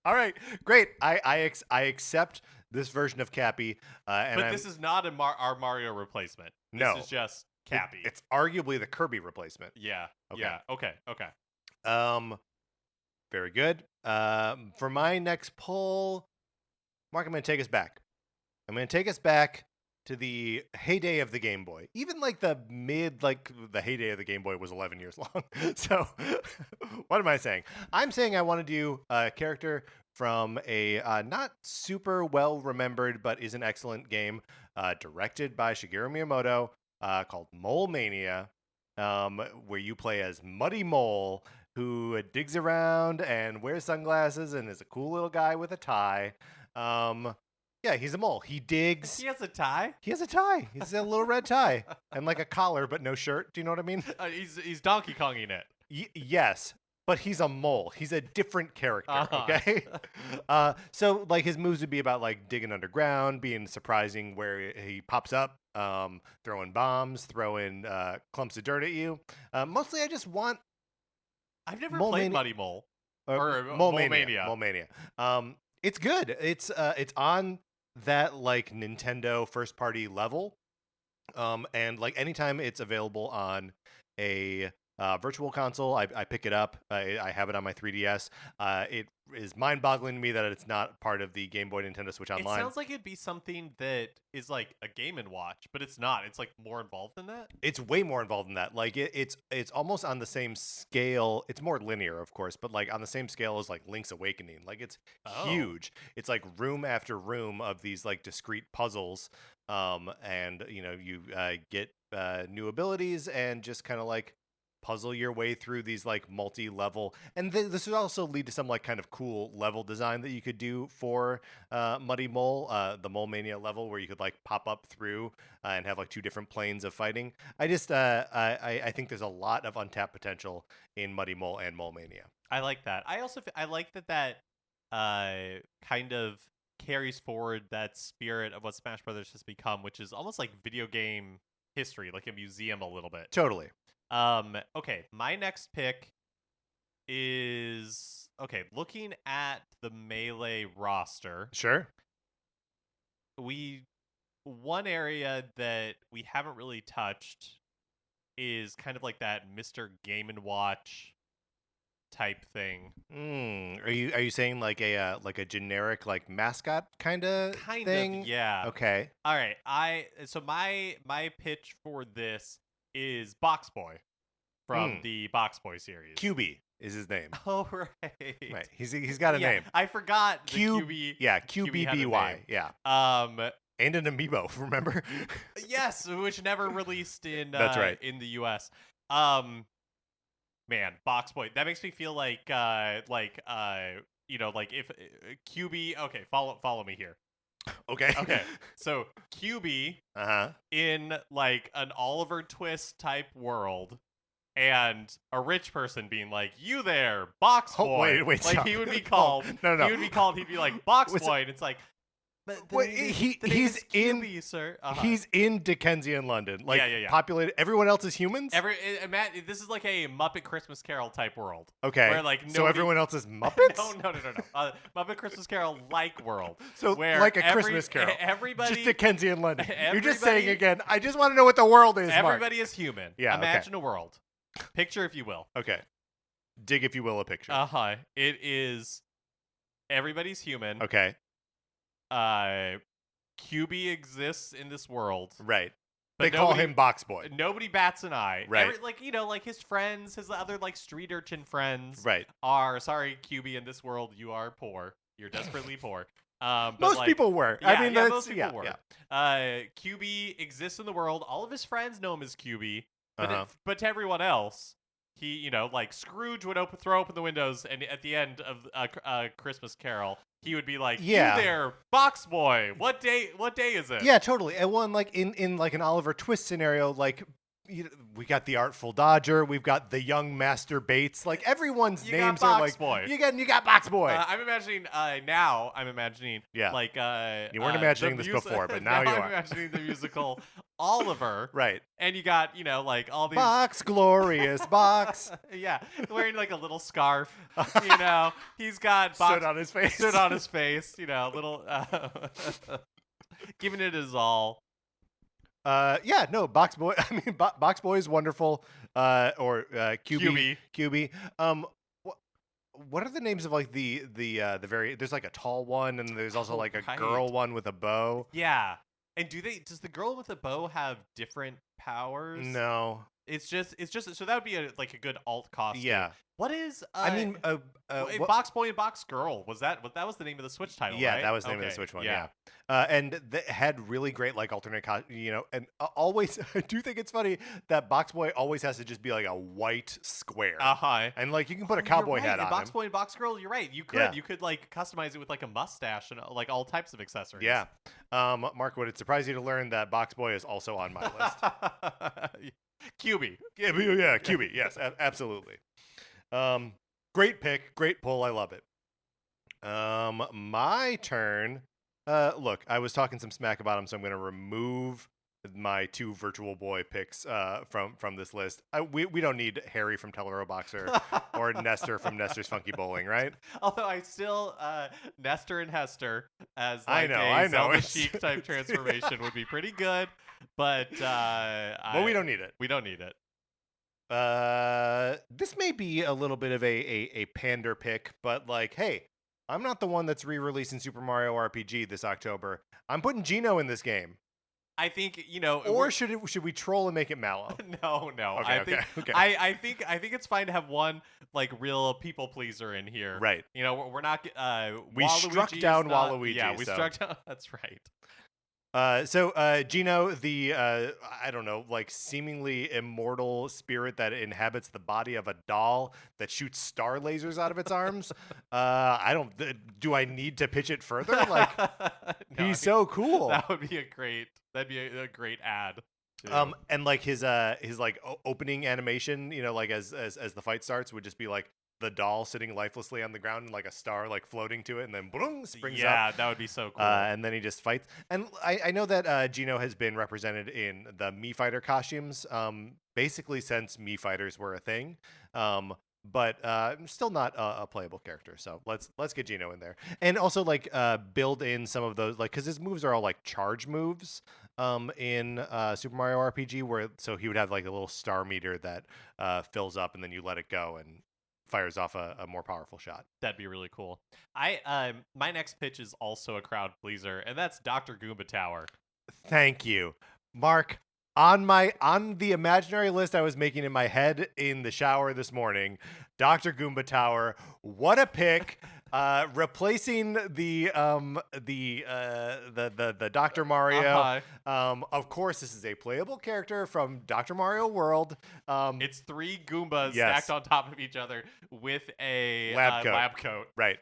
All right. Great. I accept this version of Cappy. But this is not our Mario replacement. No. This is just Cappy. It's arguably the Kirby replacement. Yeah. Okay. Yeah. Okay. Very good. For my next poll, Mark, I'm going to take us back. I'm going to take us back to the heyday of the Game Boy. Even like the heyday of the Game Boy was 11 years long. So what am I saying? I'm saying I want to do a character from a not super well remembered, but is an excellent game directed by Shigeru Miyamoto called Mole Mania, where you play as Muddy Mole, who digs around and wears sunglasses and is a cool little guy with a tie. Yeah, he's a mole. He digs. He has a tie? He has a tie. He's a little red tie and like a collar, but no shirt. Do you know what I mean? He's Donkey Konging it. Yes, but he's a mole. He's a different character. Okay. So like his moves would be about like digging underground, being surprising where he pops up, throwing bombs, throwing clumps of dirt at you. Mostly, I just want. I've never Mole played Mania- Muddy Mole. Or Mole Mania. Mole Mania. It's good. It's on that like Nintendo first party level. And like anytime it's available on a Virtual Console. I pick it up. I have it on my 3DS. It is mind-boggling to me that it's not part of the Game Boy Nintendo Switch It Online. sounds like it'd be something that is like a Game and Watch, but it's not. It's like more involved than that. It's way more involved than that. Like it's almost on the same scale. It's more linear, of course, but like on the same scale as like Link's Awakening. Like it's huge. It's like room after room of these like discrete puzzles. And you get new abilities and just kind of like puzzle your way through these like multi-level, and this would also lead to some like kind of cool level design that you could do for Muddy Mole, the Mole Mania level, where you could like pop up through and have like two different planes of fighting. I just I think there's a lot of untapped potential in Muddy Mole and Mole Mania. I like that. I also I like that kind of carries forward that spirit of what Smash Brothers has become, which is almost like video game history, like a museum a little bit. Totally. Okay, my next pick is looking at the Melee roster. Sure. One area that we haven't really touched is kind of like that Mr. Game and Watch type thing. Are you saying like a generic like mascot kind of thing? Yeah. Okay. All right. So my pitch for this is Box Boy from the Box Boy series. QB is his name. Oh right. Right. He's got a name. I forgot QB. Yeah, QBBY. Yeah. And an amiibo, remember? Yes, which never released in That's right. in the US. Man, Box Boy. That makes me feel like if QB. Okay, follow me here. Okay. So QB Uh-huh. in like an Oliver Twist type world, and a rich person being like, "You there, Box Boy." Wait, like stop. he would be called. No. He would be called. He'd be like Box What's Boy, and it's like. But the Wait, name is- he's the name is in- QB, sir. He's in Dickensian London. Like Yeah. populated. Everyone else is humans. Matt, this is like a Muppet Christmas Carol type world. Okay. Where like so everyone else is Muppets. No. Muppet Christmas Carol like world. So where like a Christmas Carol. Everybody, just Dickensian London. You're just everybody- saying again. I just want to know what the world is. Mark. everybody is human. Yeah, okay. Imagine a world. Picture, if you will. Okay. Dig, if you will, a picture. It is. Everybody's human. Okay. QB exists in this world. Right. But They call him Box Boy. Nobody bats an eye. Right. Like his friends, his other like street urchin friends, Right. are sorry, QB. In this world, you are poor. You're desperately poor. But Most like, people were. Yeah, I mean, that's most people were. Yeah. QB exists in the world. All of his friends know him as QB, but Uh-huh. but to everyone else, he like Scrooge would throw open the windows, and at the end of a Christmas Carol, he would be like, Yeah. "You there, Box Boy? What day is it?" Yeah, totally. And one like in like an Oliver Twist scenario, like we got the Artful Dodger, we've got the Young Master Bates. Like everyone's You names got are Box like Boy. You got Box Boy. I'm imagining now. I'm imagining Yeah. like You weren't imagining this before, but now you I'm are. imagining the musical Oliver. Right. And you got like all these Box, glorious box. yeah, wearing like a little scarf. He's got Stood on his face. Stood on his face. Little giving it his all. Yeah, no, Box Boy. I mean, Box Boy is wonderful. Or QB. What are the names of like the very? There's like a tall one, and there's also like a girl one with a bow. Yeah. And does the girl with the bow have different powers? No. It's just so that would be a good alt costume. Yeah. What is I mean, Box Boy and Box Girl was that was the name of the Switch title? Yeah, right? that was the name of the Switch one. Yeah. And they had really great like alternate, and always I do think it's funny that Box Boy always has to just be like a white square. And like you can put a cowboy hat on Box him. Boy and Box Girl, you're right. You could like customize it with like a mustache and like all types of accessories. Yeah. Mark, would it surprise you to learn that Box Boy is also on my list? QB. Yeah, QB. Yes, absolutely. Great pick, great pull. I love it. My turn. Look, I was talking some smack about him, so I'm going to remove my two Virtual Boy picks from this list. We don't need Harry from Tellero Boxer or Nestor from Nestor's Funky Bowling, right? Although I still Nestor and Hester as I like know. Zelda Chic type transformation would be pretty good, but we don't need it. We don't need it. This may be a little bit of a pander pick, but like, hey, I'm not the one that's re-releasing Super Mario RPG this October. I'm putting Gino in this game. I think Or should we troll and make it Mallow? no. Okay, okay. I think it's fine to have one like real people pleaser in here. Right. We're not. We struck down Waluigi. Yeah, we so. struck down. That's right. So Gino, the I don't know, like seemingly immortal spirit that inhabits the body of a doll that shoots star lasers out of its arms. I don't. Do I need to pitch it further? Like, No, he's so cool. That would be a great. That'd be a great ad. Too. And like his like opening animation, like as the fight starts, would just be like the doll sitting lifelessly on the ground and like a star like floating to it, and then boom, springs up. Yeah, that would be so cool. And then he just fights. And I know that Gino has been represented in the Mii Fighter costumes, basically since Mii Fighters were a thing. But still not a playable character. So let's get Gino in there, and also like build in some of those, like, because his moves are all like charge moves in Super Mario RPG, where so he would have like a little star meter that fills up, and then you let it go and fires off a more powerful shot. That'd be really cool. My next pitch is also a crowd pleaser, and that's Dr. Goomba Tower. Thank you, Mark. On the imaginary list I was making in my head in the shower this morning, Dr. Goomba Tower. What a pick! Replacing the Dr. Mario. Of course, this is a playable character from Dr. Mario World. It's 3 Goombas Yes. stacked on top of each other with a Lab coat. Right.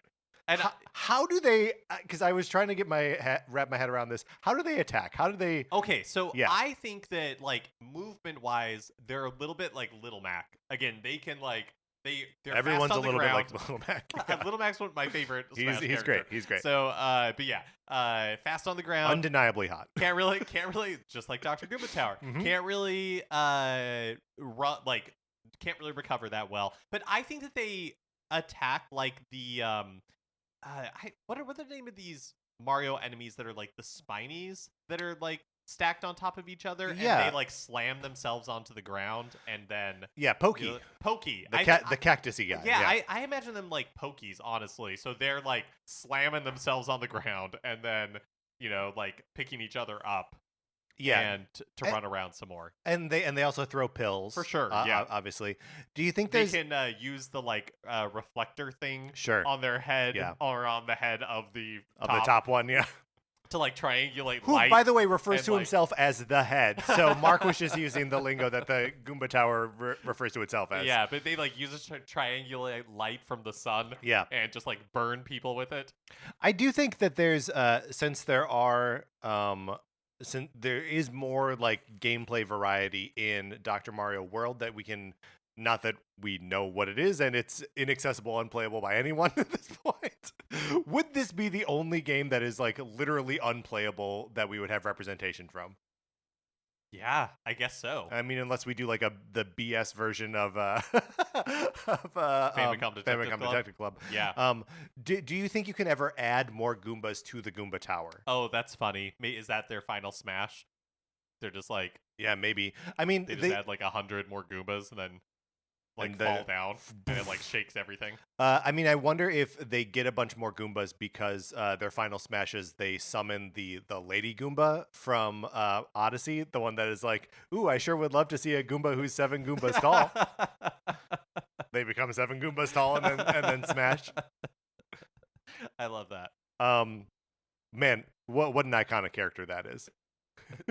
And how do they? Because I was trying to get wrap my head around this. How do they attack? How do they? okay, so Yeah. I think that like movement wise, they're a little bit like Little Mac. Again, they can like they're Everyone's fast a on the little bit ground. like Little Mac. Yeah. Little Mac's one of my favorite. Smash He's character. great. He's great. So, but yeah, fast on the ground. Undeniably hot. Can't really, just like Dr. Goomba Tower. Mhm. Can't really, can't really recover that well. But I think that they attack like the, what are the name of these Mario enemies that are like the Spinies that are like stacked on top of each other? Yeah. And they like slam themselves onto the ground and then. Yeah, Pokey. Pokey. The cactusy guy. Yeah, I imagine them like pokies, honestly. So they're like slamming themselves on the ground and then, like picking each other up. Yeah. And to run around some more. And they also throw pills. For sure, yeah. Obviously. Do you think They there's can use the like reflector thing Sure. on their head Yeah. or on the head of the top one, yeah. to like triangulate Who, light. by the way, refers and, to like- himself as the head. So Mark was just using the lingo that the Goomba Tower refers to itself as. Yeah, but they like use it to triangulate light from the sun. Yeah. And just like burn people with it. I do think that there's since there is more like gameplay variety in Dr. Mario World that we can, not that we know what it is and it's inaccessible, unplayable by anyone at this point. Would this be the only game that is like literally unplayable that we would have representation from? Yeah, I guess so. I mean, unless we do like the BS version of Famicom Detective Club. Yeah. Do you think you can ever add more Goombas to the Goomba Tower? Oh, that's funny. Is that their final smash? They're just like, Yeah, maybe. I mean, they just add like 100 more Goombas and then like fall down and it like shakes everything. I mean, I wonder if they get a bunch more Goombas because their final smashes, they summon the Lady Goomba from Odyssey, the one that is like, ooh, I sure would love to see a Goomba who's 7 Goombas tall. They become 7 Goombas tall and then smash. I love that. Man, what an iconic character that is.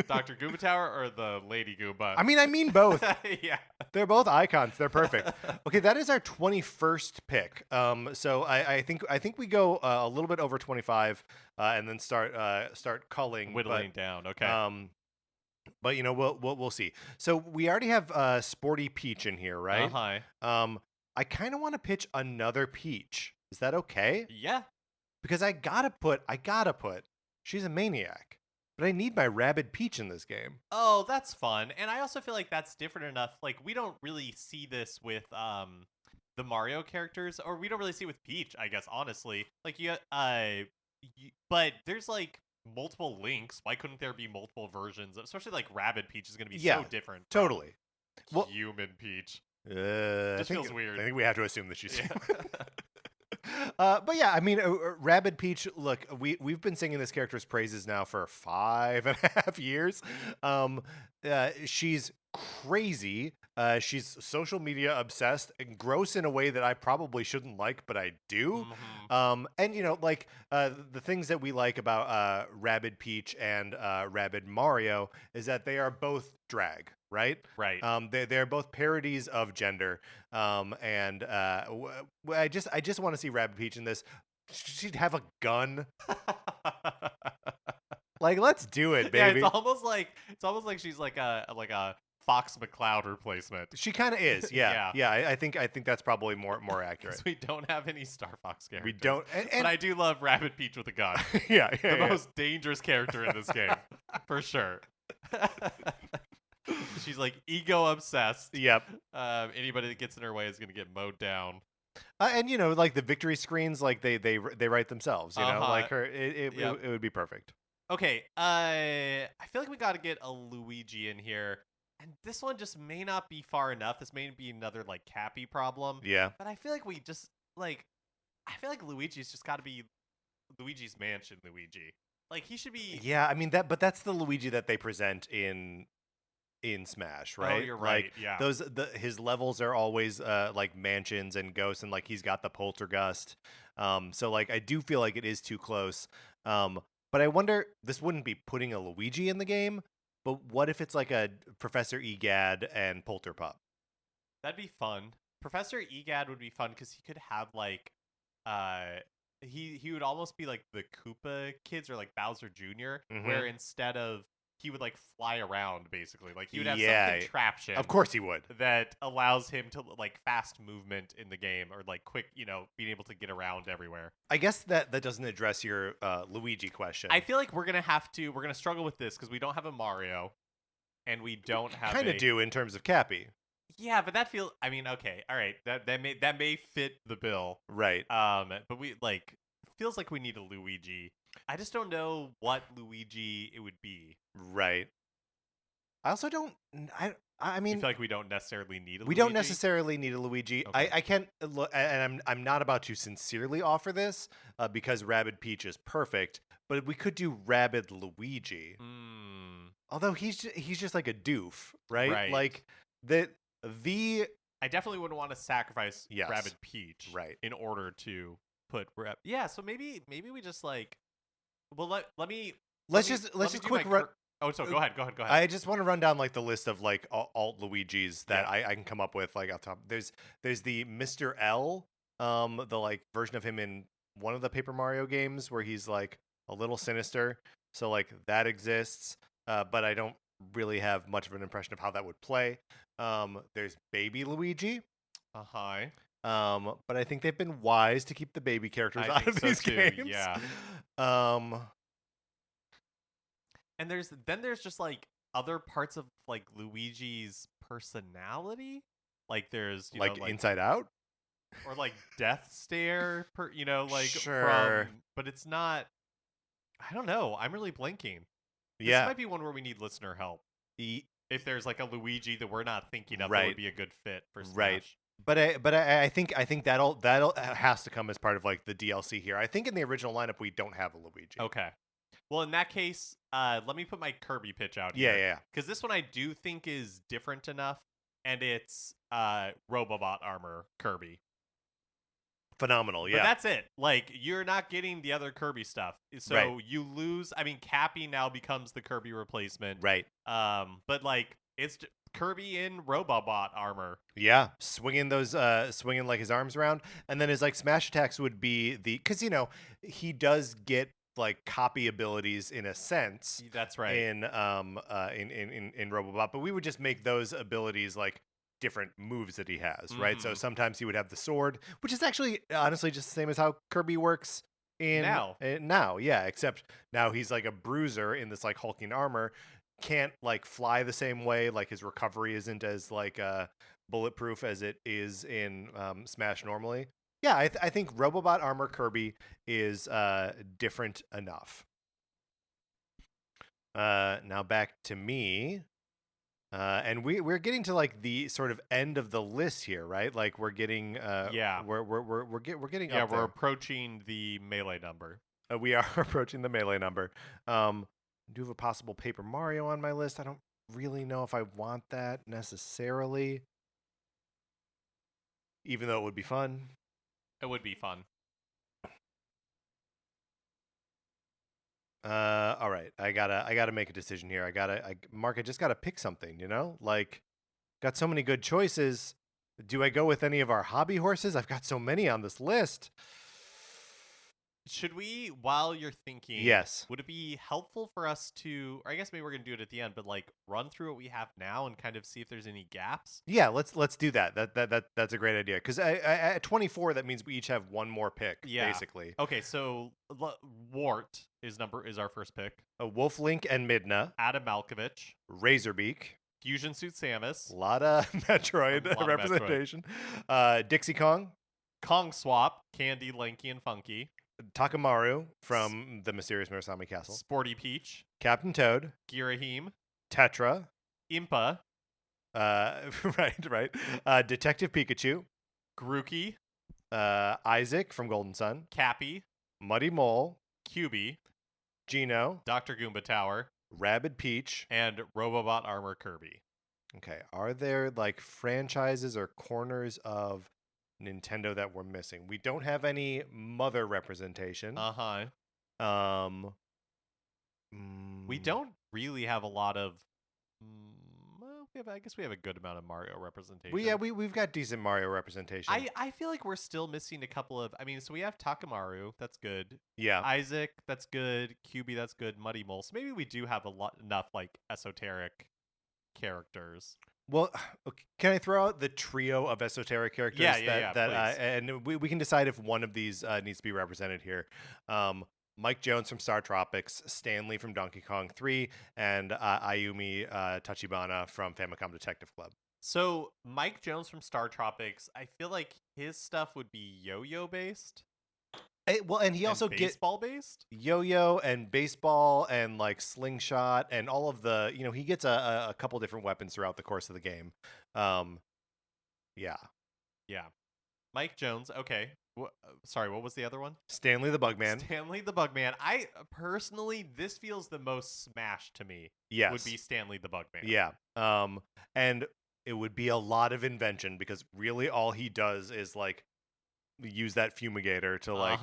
Dr. Goomba Tower or the Lady Goomba? I mean both. Yeah. They're both icons. They're perfect. Okay, that is our 21st pick. So I think we go a little bit over 25, and then start culling, Whittling down. Okay. But we'll see. So we already have Sporty Peach in here, right? Hi. I kind of want to pitch another Peach. Is that okay? Yeah. Because I gotta put. She's a maniac. But I need my Rabid Peach in this game. Oh, that's fun. And I also feel like that's different enough. Like, we don't really see this with the Mario characters, or we don't really see it with Peach, I guess, honestly. Like, but there's like multiple Links. Why couldn't there be multiple versions? Especially like Rabid Peach is going to be so different. Totally. Well, Human Peach. I Just think feels weird. I think we have to assume that she's Yeah. human. But yeah, I mean, Rabid Peach. Look, we've been singing this character's praises now for 5.5 years. She's crazy. She's social media obsessed and gross in a way that I probably shouldn't like, but I do. Mhm. And like the things that we like about Rabid Peach and Rabid Mario is that they are both drag, right? Right. They're both parodies of gender. And I just want to see Rabbit Peach in this. She'd have a gun. Like, let's do it, Yeah, baby. it's almost like she's like a Fox McCloud replacement. She kind of is. Yeah, Yeah. yeah. I think that's probably more accurate. Because we don't have any Star Fox characters. We don't. But And I do love Rabbit Peach with a gun. yeah, The yeah. most dangerous character in this game, for sure. She's like ego obsessed. Yep. Anybody that gets in her way is gonna get mowed down. And like the victory screens, like they write themselves. Like her, Yep. it would be perfect. Okay, I feel like we got to get a Luigi in here, and this one just may not be far enough. This may be another like Cappy problem. Yeah. But I feel like we just like, I feel like Luigi's just got to be Luigi's Mansion Luigi. Like he should be. Yeah. I mean but that's the Luigi that they present in Smash, right? Oh, you're right. Like, Yeah. his levels are always like mansions and ghosts, and like he's got the poltergust. So like I do feel like it is too close. But I wonder, this wouldn't be putting a Luigi in the game, but what if it's like a Professor Egad and Polterpup? That'd be fun. Professor Egad would be fun because he could have like, he would almost be like the Koopa kids or like Bowser Jr., where instead of he would like fly around basically, like he would have some contraption. Of course he would. That allows him to like fast movement in the game or like quick, being able to get around everywhere. I guess that doesn't address your Luigi question. I feel like we're gonna struggle with this because we don't have a Mario, and we don't have kind of do in terms of Cappy. Yeah, but that feels. I mean, okay, all right, that may fit the bill, right? But we like feels like we need a Luigi. I just don't know what Luigi it would be. Right. I also don't. I mean, I feel like we don't necessarily need a Luigi. We don't necessarily need a Luigi. Okay. I can't look, and I'm not about to sincerely offer this because Rabid Peach is perfect, but we could do Rabid Luigi. Although he's just like a doof, right? Right. Like the. I definitely wouldn't want to sacrifice Yes. Rabid Peach, Right. in order to put Yeah, so maybe we just like. Well, let's just quick run. Oh, so go ahead. I just want to run down like the list of like alt Luigis that I can come up with like off top. There's the Mr. L, the like version of him in one of the Paper Mario games where he's like a little sinister. So like that exists, but I don't really have much of an impression of how that would play. There's Baby Luigi. Hi. But I think they've been wise to keep the baby characters out of these games. Yeah. And there's just like other parts of like Luigi's personality, like there's like Inside Out, or like Death Stare, sure. But it's not. I don't know. I'm really blanking. Yeah, this might be one where we need listener help. If there's like a Luigi that we're not thinking of, that would be a good fit for Smash. Right. But I think that'll has to come as part of like the DLC here. I think in the original lineup we don't have a Luigi. Okay. Well, in that case, let me put my Kirby pitch out here. Yeah. Because this one I do think is different enough, and it's Robobot armor Kirby. Phenomenal, yeah. But that's it. Like, you're not getting the other Kirby stuff. So you lose. I mean, Cappy now becomes the Kirby replacement. Right. But like, it's Kirby in Robobot armor. Yeah, swinging like his arms around, and then his like smash attacks would be because he does get like copy abilities in a sense. That's right. In Robobot, but we would just make those abilities like different moves that he has, right? So sometimes he would have the sword, which is actually honestly just the same as how Kirby works now, yeah, except now he's like a bruiser in this like hulking armor, can't like fly the same way, like his recovery isn't as like bulletproof as it is in Smash normally. Yeah, I think Robobot armor Kirby is different enough. Now back to me. And we're getting to like the sort of end of the list here, right? Like we're getting Yeah. we're getting Yeah, up we're there. approaching the melee number. We are approaching the melee number. I do have a possible Paper Mario on my list. I don't really know if I want that necessarily, even though it would be fun. It would be fun. All right. I gotta make a decision here. Mark, I just gotta pick something, you know? Like, got so many good choices. Do I go with any of our hobby horses? I've got so many on this list. Should we, while you're thinking, Yes. would it be helpful for us to, or I guess maybe we're going to do it at the end, but like run through what we have now and kind of see if there's any gaps? Yeah, let's do that. That's a great idea. Because at 24, that means we each have one more pick, Yeah. basically. Okay, so Wart is our first pick. Wolf Link and Midna, Adam Malkovich, Razorbeak, Fusion Suit Samus, a lot of Metroid A lot of representation. Dixie Kong, Kong Swap, Candy, Lanky, and Funky, Takamaru from the Mysterious Murasame Castle, Sporty Peach, Captain Toad, Girahim, Tetra, Impa, right, Detective Pikachu, Grookey, Isaac from Golden Sun, Cappy, Muddy Mole, QB, Gino, Dr. Goomba Tower, Rabid Peach. and Robobot Armor Kirby. Okay, are there like franchises or corners of Nintendo that we're missing? We don't have any mother representation. Uh-huh. We don't really have a lot of well, I guess we have a good amount of Mario representation. We've got decent Mario representation. I feel like we're still missing a couple of, I mean, so we have Takamaru, that's good. Yeah. Isaac, that's good. QB, that's good. Muddy Mole. So maybe we do have enough like esoteric characters. Well, can I throw out the trio of esoteric characters? Yeah, please. And we can decide if one of these needs to be represented here. Mike Jones from Star Tropics, Stanley from Donkey Kong 3, and Ayumi Tachibana from Famicom Detective Club. So Mike Jones from Star Tropics, I feel like his stuff would be yo-yo based. And he also gets baseball based yo-yo and baseball and like slingshot and all of the, he gets a couple different weapons throughout the course of the game. Yeah. Mike Jones, okay. Sorry, what was the other one? Stanley the Bugman. Stanley the Bugman. I personally, this feels the most Smash to me. Yes. Would be Stanley the Bugman. Yeah. And it would be a lot of invention because really all he does is like use that fumigator to like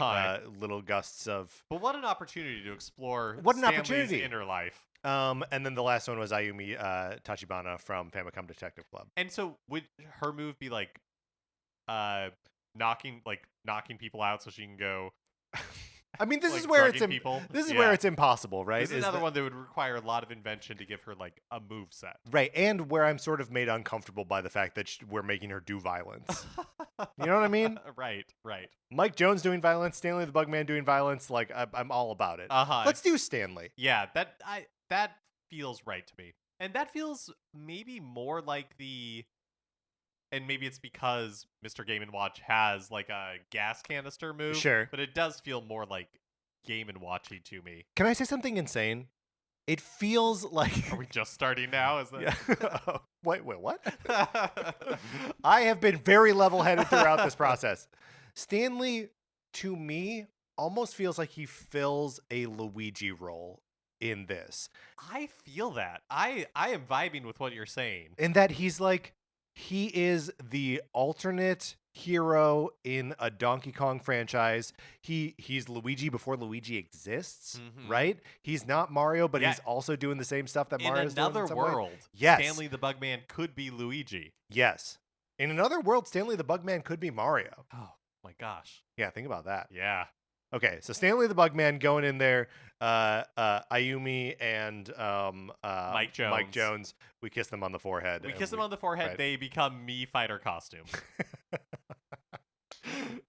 little gusts of. But what an opportunity to explore Stanley's inner life. And then the last one was Ayumi Tachibana from Famicom Detective Club. And so would her move be like knocking people out so she can go I mean, this like is where it's people? This is where it's impossible, right? This is another one that would require a lot of invention to give her like a move set. Right, and where I'm sort of made uncomfortable by the fact that we're making her do violence. You know what I mean? Right. Mike Jones doing violence, Stanley the Bugman doing violence, like I'm all about it. Let's do Stanley. Yeah, that feels right to me. And that feels maybe more like and maybe it's because Mr. Game & Watch has like a gas canister move. Sure. But it does feel more like Game & Watchy to me. Can I say something insane? It feels like... Are we just starting now? Is that... Yeah. Wait, what? I have been very level-headed throughout this process. Stanley, to me, almost feels like he fills a Luigi role in this. I feel that. I am vibing with what you're saying. In that he's like... He is the alternate hero in a Donkey Kong franchise. He's Luigi before Luigi exists, right? He's not Mario, but he's also doing the same stuff that Mario's doing. In another world, yes. Stanley the Bugman could be Luigi. Yes. In another world, Stanley the Bugman could be Mario. Oh my gosh. Yeah, think about that. Yeah. Okay, so Stanley the Bugman going in there, Ayumi and Mike Jones. We kiss them on the forehead. Them on the forehead. Right. They become Mii Fighter costume.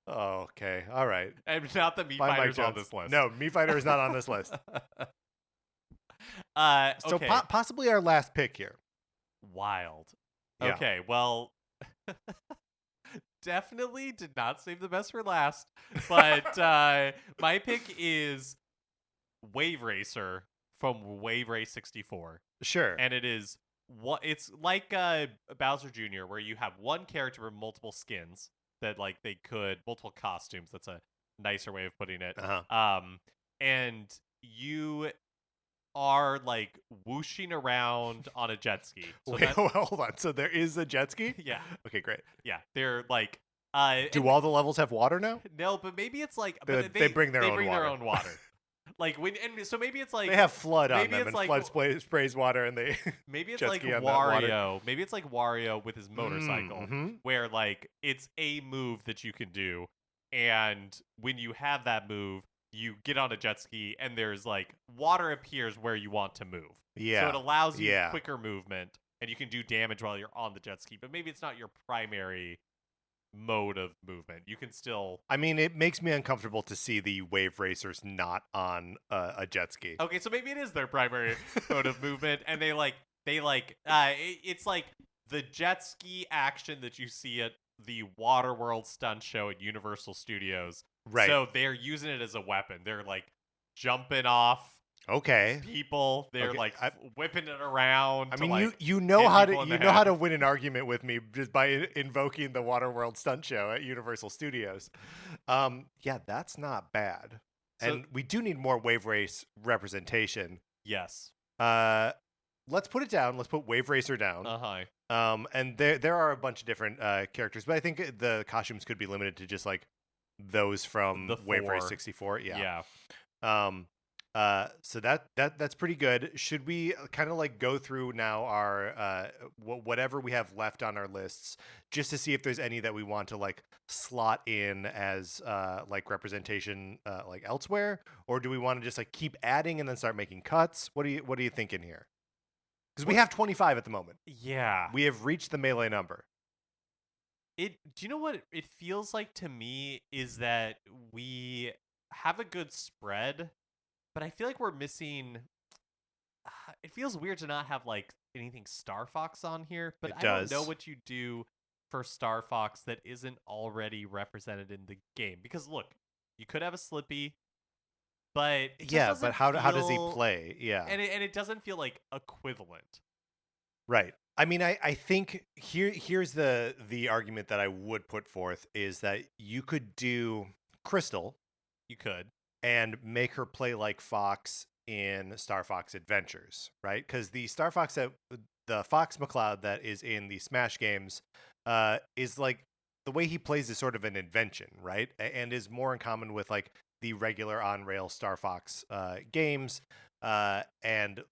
Oh, okay, all right. And not that Mii Fighter's on this list. No, Mii Fighter is not on this list. Okay. So possibly our last pick here. Wild. Yeah. Okay, well... Definitely did not save the best for last, but my pick is Wave Racer from Wave Race 64. Sure. And it is it's like Bowser Jr., where you have one character with multiple skins that like they could multiple costumes. That's a nicer way of putting it. Uh-huh. And you are like whooshing around on a jet ski. So Wait, hold on. So there is a jet ski? yeah, Okay, great. yeah, they're like Do all the levels have water now? no, but maybe it's like They bring their they own bring water. their own water. Like and so maybe it's like They have flood on maybe them, it's and like flood sprays water, and they maybe it's jet like ski on that water. Wario. Maybe it's like Wario with his motorcycle, Mm-hmm. where like it's a move that you can do, and when you have that move, you get on a jet ski, and there's like water appears where you want to move. Yeah. So it allows you Yeah. quicker movement, and you can do damage while you're on the jet ski. But maybe it's not your primary mode of movement. You can still. I mean, it makes me uncomfortable to see the wave racers not on a jet ski. Okay, so maybe it is their primary mode of movement, and it's like the jet ski action that you see at the Waterworld stunt show at Universal Studios. Right. So they're using it as a weapon. They're like jumping off Okay. people. They're Okay, like whipping it around. I to, mean, like, you know hit how people to in the you know how head. to win an argument with me just by invoking the Waterworld stunt show at Universal Studios. Yeah, that's not bad. So- And we do need more wave race representation. Yes. Let's put it down. Let's put Wave Racer down. Uh-huh. And there are a bunch of different characters, but I think the costumes could be limited to just like those from The Wave Race 4. 64. Yeah. Yeah. So that's pretty good. Should we kind of like go through now our whatever we have left on our lists, just to see if there's any that we want to like slot in as like representation like elsewhere, or do we want to just like keep adding and then start making cuts? What are you thinking here? Because we have 25 at the moment. Yeah. We have reached the melee number. Do you know what it feels like to me is that we have a good spread, but I feel like we're missing. It feels weird to not have like anything Star Fox on here, but It I don't does. know what you do for Star Fox that isn't already represented in the game. Because look, you could have a Slippy, but it just Yeah, doesn't but how does he feel- play? Yeah. And it doesn't feel like equivalent. Right. I mean, I think here's the argument that I would put forth is that you could do Crystal You could. and make her play like Fox in Star Fox Adventures, right? Because the Fox McCloud that is in the Smash games is like the way he plays is sort of an invention, right? And is more in common with like the regular on rail Star Fox games, and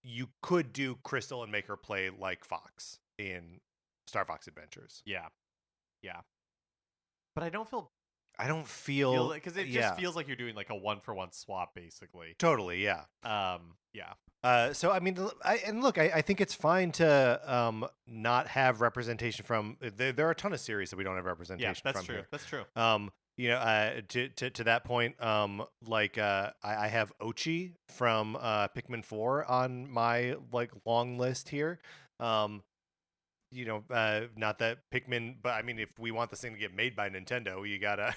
you could do Crystal and make her play like Fox in Star Fox Adventures. Yeah. Yeah. But I don't feel feel because it just feels like you're doing like a 1-for-1 swap basically. Totally, yeah. Yeah. So I mean, I think it's fine to not have representation from. There are a ton of series that we don't have representation Yeah, that's from true. here. That's true. To that point, I have Ochi from Pikmin 4 on my like long list here. Not that Pikmin, but I mean, if we want this thing to get made by Nintendo, you gotta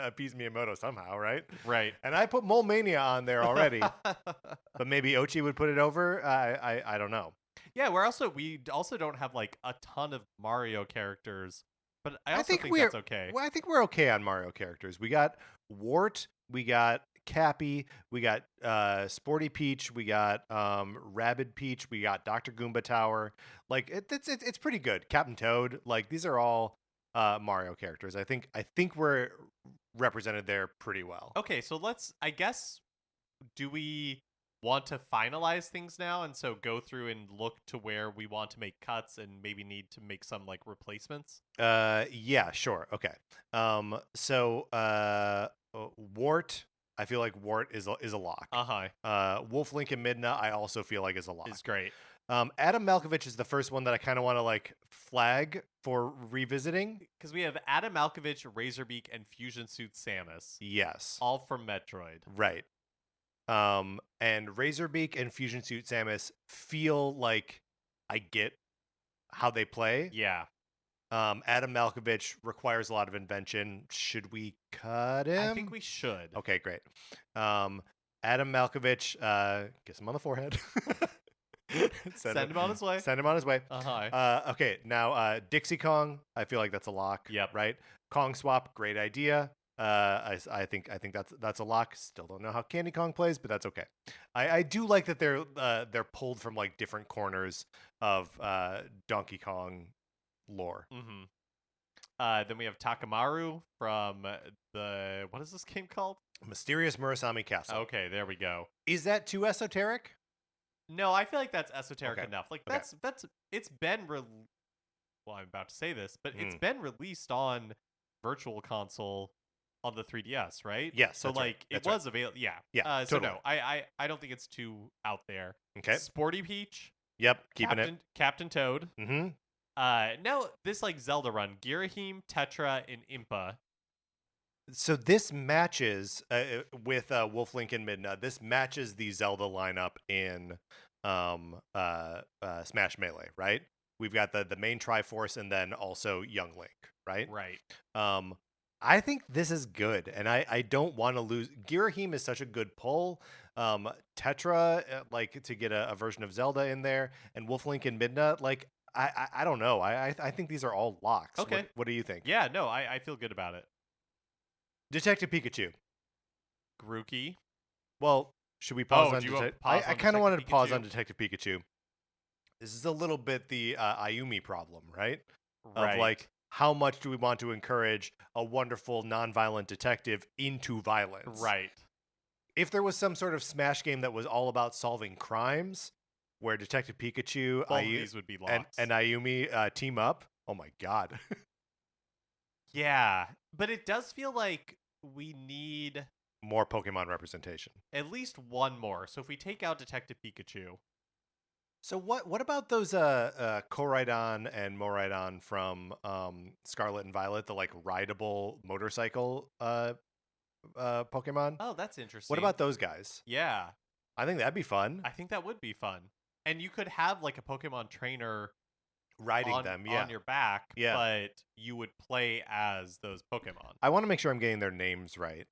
appease Miyamoto somehow, right? Right. And I put Mole Mania on there already, but maybe Ochi would put it over. I don't know. Yeah, we also don't have like a ton of Mario characters, but I also think we're that's okay. Well, I think we're okay on Mario characters. We got Wart, we got Cappy, we got Sporty Peach, we got Rabid Peach, we got Dr. Goomba Tower. Like it's pretty good. Captain Toad, like these are all Mario characters. I think we're represented there pretty well. Okay, so I guess, do we want to finalize things now and so go through and look to where we want to make cuts and maybe need to make some like replacements? Yeah, sure. Okay. Wart, I feel like Wart is a lock. Wolf Link and Midna, I also feel like is a lock. It's great. Adam Malkovich is the first one that I kind of want to like flag for revisiting. Because we have Adam Malkovich, Razorbeak, and Fusion Suit Samus. Yes. All from Metroid. Right. And Razorbeak and Fusion Suit Samus feel like I get how they play. Yeah. Adam Malkovich requires a lot of invention. Should we cut him? I think we should. Okay, great. Adam Malkovich, kiss him on the forehead. Send him on his way. Send him on his way. Uh-huh. Okay, now Dixie Kong. I feel like that's a lock. Yep. Right. Kong Swap. Great idea. I think that's a lock. Still don't know how Candy Kong plays, but that's okay. I do like that they're pulled from like different corners of Donkey Kong lore. Mm-hmm. Then we have Takamaru from the what is this game called? Mysterious Murasami Castle. Okay, there we go. Is that too esoteric? No, I feel like that's esoteric Okay. enough. Like Okay. that's it's been well, I'm about to say this, but it's Mm. been released on Virtual Console on the 3DS, right? Yes, So that's right. like That's it right. was available. Yeah. Yeah, So totally. no, I don't think it's too out there. Okay. Sporty Peach. Yep. Keeping Captain Toad. it. Mm-hmm. Now this like Zelda run, Girahim, Tetra, and Impa. So this matches with Wolf Link and Midna. This matches the Zelda lineup in Smash Melee, right? We've got the main Triforce and then also Young Link, right? Right. I think this is good, and I don't want to lose. Girahim is such a good pull. Tetra, like to get a version of Zelda in there, and Wolf Link and Midna, like I don't know. I think these are all locks. Okay. What do you think? Yeah, no, I feel good about it. Detective Pikachu. Grookey. Well, should we pause Oh, on do you want Detective? to pause I on kind of wanted to Detective pause Pikachu? on Detective Pikachu. This is a little bit the Ayumi problem, right? Right. Of like, how much do we want to encourage a wonderful, non-violent detective into violence? Right. If there was some sort of Smash game that was all about solving crimes, where Detective Pikachu Both of these would be locks. and Ayumi team up, oh my god. Yeah, but it does feel like we need More Pokemon representation. at least one more. So if we take out Detective Pikachu, So what about those Koraidon and Moraidon from Scarlet and Violet, the like rideable motorcycle Pokemon? oh, that's interesting. What about those guys? Yeah, I think that'd be fun. I think that would be fun. And you could have like a Pokemon trainer Riding on, them, yeah. on your back, Yeah. but you would play as those Pokemon. I want to make sure I'm getting their names right.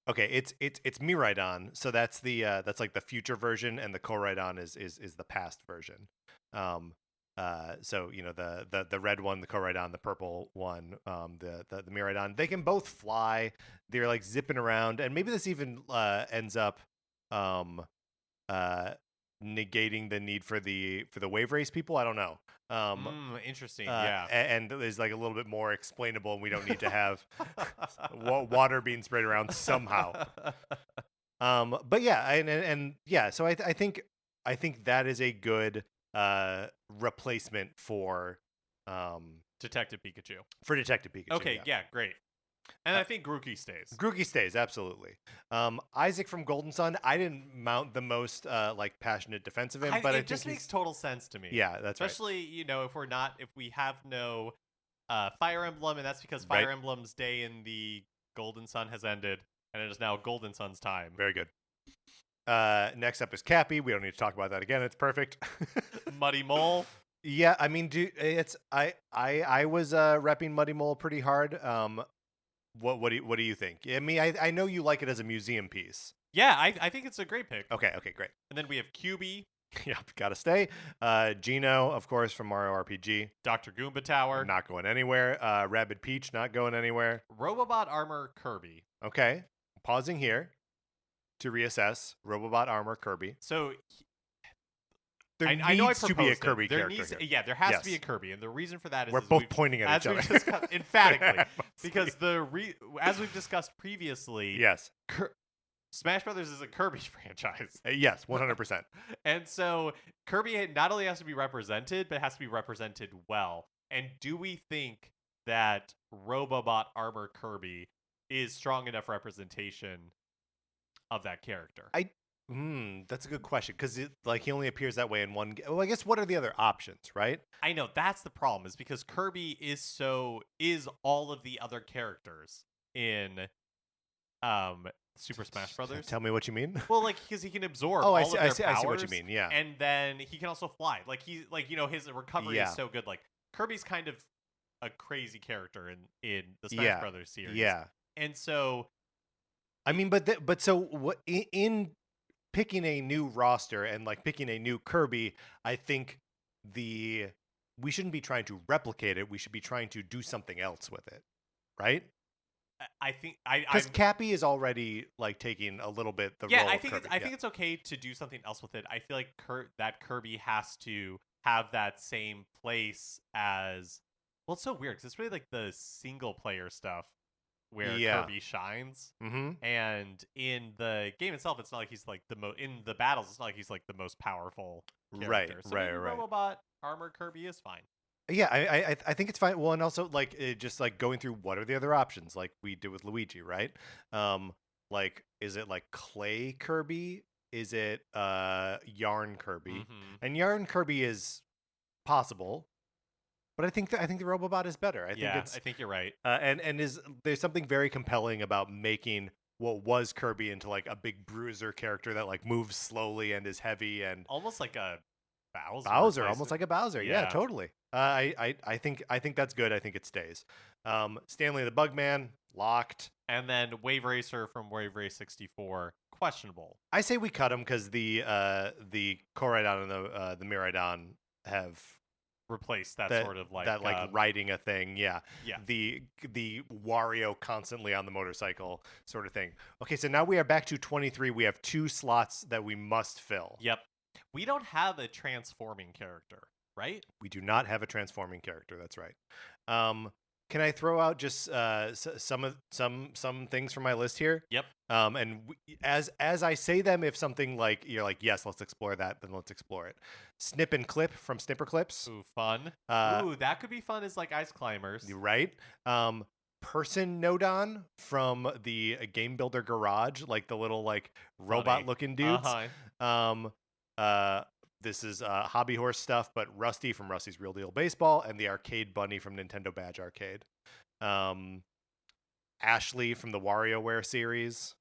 Okay, it's Miraidon, so that's the that's like the future version, and the Koraidon is the past version. So you know the red one, the Koraidon, the purple one, the Miraidon. They can both fly. They're like zipping around, and maybe this even ends up negating the need for the wave race people. I don't know. Interesting. Yeah. And there's like a little bit more explainable, and we don't need to have water being sprayed around somehow. But yeah, and yeah, so I think that is a good replacement for Detective Pikachu. Detective Pikachu. Okay, yeah, great. And I think Grookey stays. Grookey stays, absolutely. Isaac from Golden Sun, I didn't mount the most like passionate defense of him, but it just makes total sense to me. Yeah, that's especially you know if we have no Fire Emblem, and that's because Fire Emblem's day in the Golden Sun has ended, and it is now Golden Sun's time. Very good. Next up is Cappy. We don't need to talk about that again. It's perfect. Muddy Mole. Yeah, I mean, I was repping Muddy Mole pretty hard. What do you think? I mean, I know you like it as a museum piece. Yeah, I think it's a great pick. Okay, great. And then we have QB. Yep, gotta stay. Gino, of course, from Mario RPG. Dr. Goomba Tower. Not going anywhere. Rabbid Peach, not going anywhere. Robobot Armor Kirby. Okay, pausing here to reassess. Robobot Armor Kirby. So There needs to be a Kirby character here. Yeah, there has to be a Kirby, and the reason for that is we're both pointing at each other emphatically, because as we've discussed previously, yes, Smash Brothers is a Kirby franchise. Yes, 100%. And so Kirby not only has to be represented, but it has to be represented well. And do we think that Robobot Armor Kirby is strong enough representation of that character? That's a good question, because like he only appears that way in one. Well, I guess what are the other options, right? I know that's the problem, is because Kirby is all of the other characters in Super Smash Brothers. Tell me what you mean. Well, like because he can absorb. Oh, all of their powers, I see what you mean. Yeah, and then he can also fly. Like his recovery is so good. Like Kirby's kind of a crazy character in the Smash Brothers series. Yeah, and so I mean, but so what in picking a new roster and like picking a new Kirby, I think we shouldn't be trying to replicate it. We should be trying to do something else with it, right? I think Because Cappy is already like taking a little bit the yeah, role I of think Kirby. I think it's okay to do something else with it. I feel like that Kirby has to have that same place as. Well, it's so weird because it's really like the single player stuff where Yeah. Kirby shines. Mm-hmm. And in the game itself, it's not like he's like in the battles. It's not like he's like the most powerful character. Right, So right, maybe right. Robobot armored Kirby is fine. Yeah, I think it's fine. Well, and also like just like going through what are the other options, like we did with Luigi, right? Like is it like clay Kirby? Is it yarn Kirby? Mm-hmm. And yarn Kirby is possible, but I think the Robobot is better. I think it's I think you're right. and is there's something very compelling about making what was Kirby into like a big bruiser character that like moves slowly and is heavy and Almost like a Bowser. Bowser, almost like a Bowser. Yeah, Yeah. totally. I think that's good. I think it stays. Stanley the Bugman locked. And then Wave Racer from Wave Race 64 questionable. I say we cut him because the Koraidon and the Miraidon have Replace that sort of like riding a thing. Yeah. Yeah. The Wario constantly on the motorcycle sort of thing. Okay, so now we are back to 23. We have 2 slots that we must fill. Yep. We don't have a transforming character, right? We do not have a transforming character. That's right. Can I throw out just some things from my list here? Yep. And as I say them, if something like you're like, yes, let's explore that, then let's explore it. Snip and Clip from Snipper Clips. Ooh, fun. Ooh, that could be fun as like Ice Climbers. Right. Person Nodon from the Game Builder Garage, like the little like robot looking dudes. This is Hobby Horse stuff, but Rusty from Rusty's Real Deal Baseball and the Arcade Bunny from Nintendo Badge Arcade. Ashley from the WarioWare series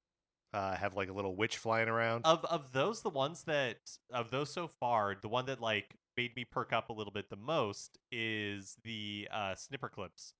have like a little witch flying around. Of those so far, the one that like made me perk up a little bit the most is the Snipper Clips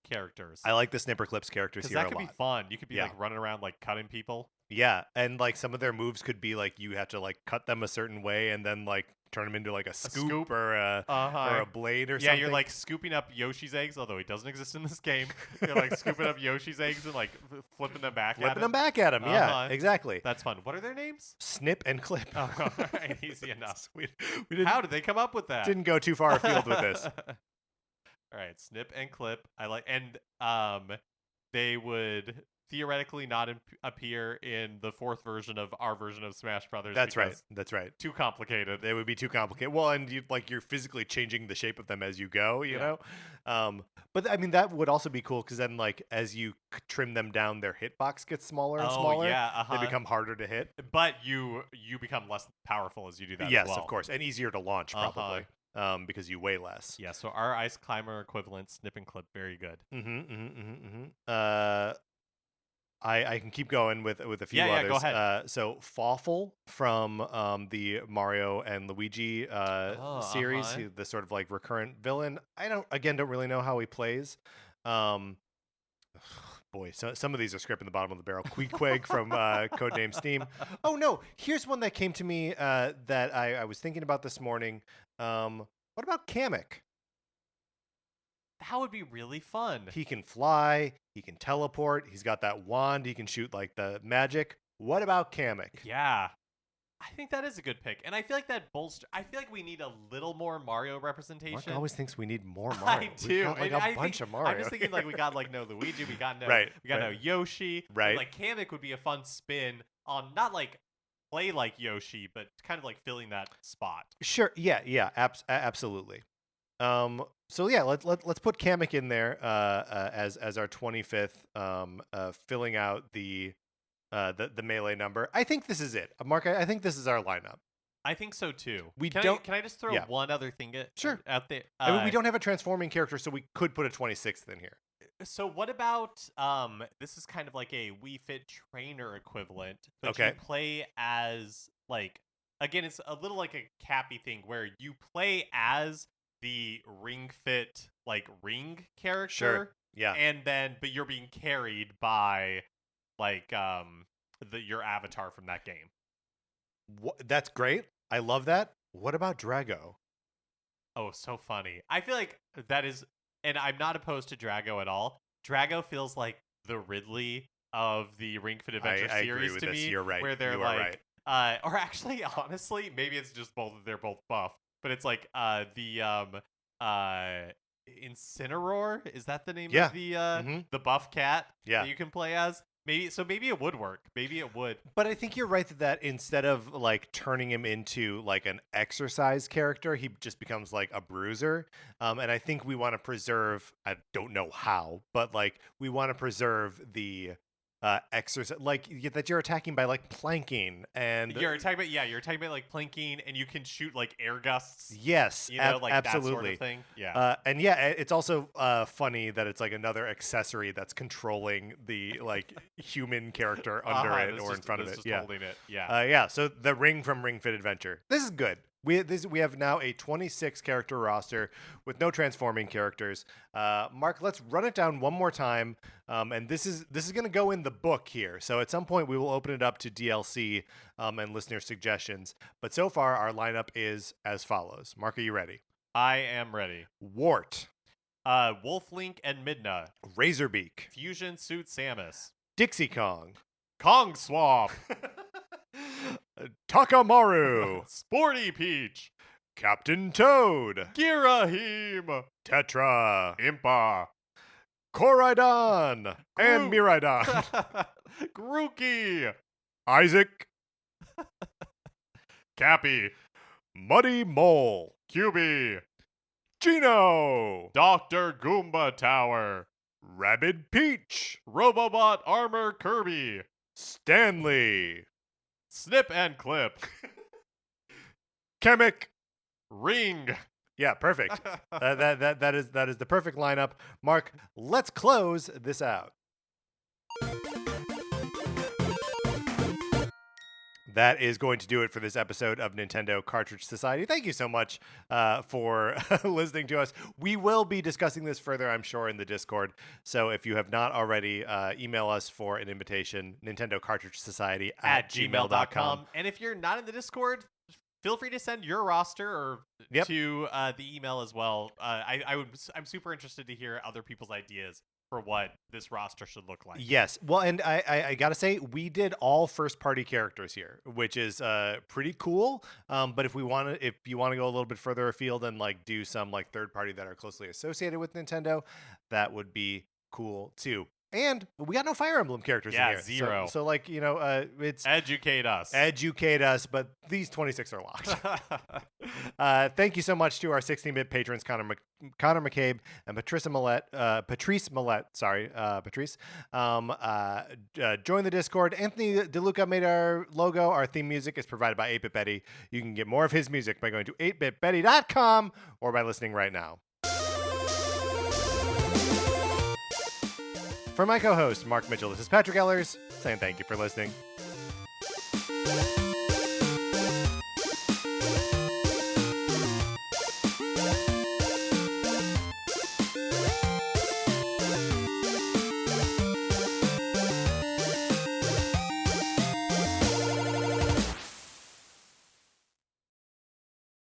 characters. I like the Snipper Clips characters here a lot. Because that could be fun. You could be like running around like cutting people. Yeah, and like some of their moves could be like you have to like cut them a certain way and then like turn them into like a scoop. Or a blade or something. Yeah, you're like scooping up Yoshi's eggs, although he doesn't exist in this game. You're like scooping up Yoshi's eggs and like flipping them back at him. Yeah, exactly. That's fun. What are their names? Snip and Clip. Oh, all right, easy enough. we didn't, How did they come up with that? Didn't go too far afield with this. All right, Snip and Clip. I like, and they would theoretically not appear in the 4th version of our version of Smash Brothers. That's right. Too complicated. They would be too complicated. Well, and you're physically changing the shape of them as you go, you know? But I mean, that would also be cool because then like as you trim them down, their hitbox gets smaller and smaller. Yeah, They become harder to hit. But you become less powerful as you do that. Yes, as well. of course. And easier to launch probably. Because you weigh less. Yeah, so our Ice Climber equivalent, Snip and Clip, very good. I can keep going with a few others. Yeah, go ahead. So Fawful from the Mario and Luigi series, the sort of like recurrent villain. I don't really know how he plays. Boy, so some of these are scraping the bottom of the barrel. Queequeg from Codename Steam. Oh no, here's one that came to me that I was thinking about this morning. What about Kamek? That would be really fun. He can fly. He can teleport. He's got that wand. He can shoot like the magic. What about Kamek? Yeah. I think that is a good pick. And I feel like I feel like we need a little more Mario representation. Mark always thinks we need more Mario. I do. We've got, like, a bunch of Mario. I'm just thinking like we got like no Luigi, we got no no Yoshi. Right. Like Kamek would be a fun spin on not like play like Yoshi, but kind of like filling that spot. Sure. Yeah. Absolutely. So yeah, let's put Kamek in there as our 25th, filling out the melee number. I think this is it, Mark. I think this is our lineup. I think so too. Can I just throw one other thing out there? I mean, we don't have a transforming character, so we could put a 26th in here. So what about this is kind of like a Wii Fit trainer equivalent, but you play as like again, it's a little like a Cappy thing where you play as the Ring Fit like ring character. Sure. Yeah. And then but you're being carried by like your avatar from that game. That's great. I love that. What about Drago? Oh, so funny. I feel like that is, and I'm not opposed to Drago at all. Drago feels like the Ridley of the Ring Fit Adventure I agree series with to this. me, You're right. where they're You are like, or actually, honestly, maybe it's just both. They're both buff, but it's like uh Incineroar. Is that the name Yeah. of Mm-hmm. the buff cat Yeah. that you can play as? Maybe it would work. Maybe it would. But I think you're right that instead of like turning him into like an exercise character, he just becomes like a bruiser. And I think we want to preserve, I don't know how, but like we want to preserve the exercise, like that you're attacking by like planking and You're talking about like planking, and you can shoot like air gusts. yes, You know, like absolutely. that sort of thing. Yeah. And yeah, it's also funny that it's like another accessory that's controlling the like human character under it or in front of it. Just Yeah. holding it. Yeah. Yeah. So the ring from Ring Fit Adventure. This is good. We have now a 26 character roster with no transforming characters. Mark, let's run it down one more time. And this is going to go in the book here. So at some point we will open it up to DLC and listener suggestions. But so far our lineup is as follows. Mark, are you ready? I am ready. Wart, Wolflink and Midna. Razorbeak, Fusion Suit Samus. Dixie Kong, Kong Swap. Takamaru, Sporty Peach. Captain Toad, Girahim. Tetra, Impa. Koraidon, and Miraidon, Grookey. Isaac, Cappy. Muddy Mole, QB. Gino, Dr. Goomba Tower. Rabid Peach, Robobot Armor Kirby. Stanley, Snip and Clip. Kamek. Ring. Yeah, perfect. That is the perfect lineup. Mark, let's close this out. That is going to do it for this episode of Nintendo Cartridge Society. Thank you so much for listening to us. We will be discussing this further, I'm sure, in the Discord. So if you have not already, email us for an invitation, Nintendo Cartridge Society at gmail.com. And if you're not in the Discord, feel free to send your roster or to the email as well. I'm super interested to hear other people's ideas for what this roster should look like. Yes. Well, and I gotta say, we did all first party characters here, which is pretty cool. But if you want to go a little bit further afield and like do some like third party that are closely associated with Nintendo, that would be cool too. And we got no Fire Emblem characters in here. Zero. So like, it's Educate us. But these 26 are locked. Thank you so much to our 16-bit patrons, Connor McCabe and Patrice Millette. Join the Discord. Anthony DeLuca made our logo. Our theme music is provided by 8-Bit Betty. You can get more of his music by going to 8bitbetty.com or by listening right now. For my co-host, Mark Mitchell, this is Patrick Ellers saying thank you for listening.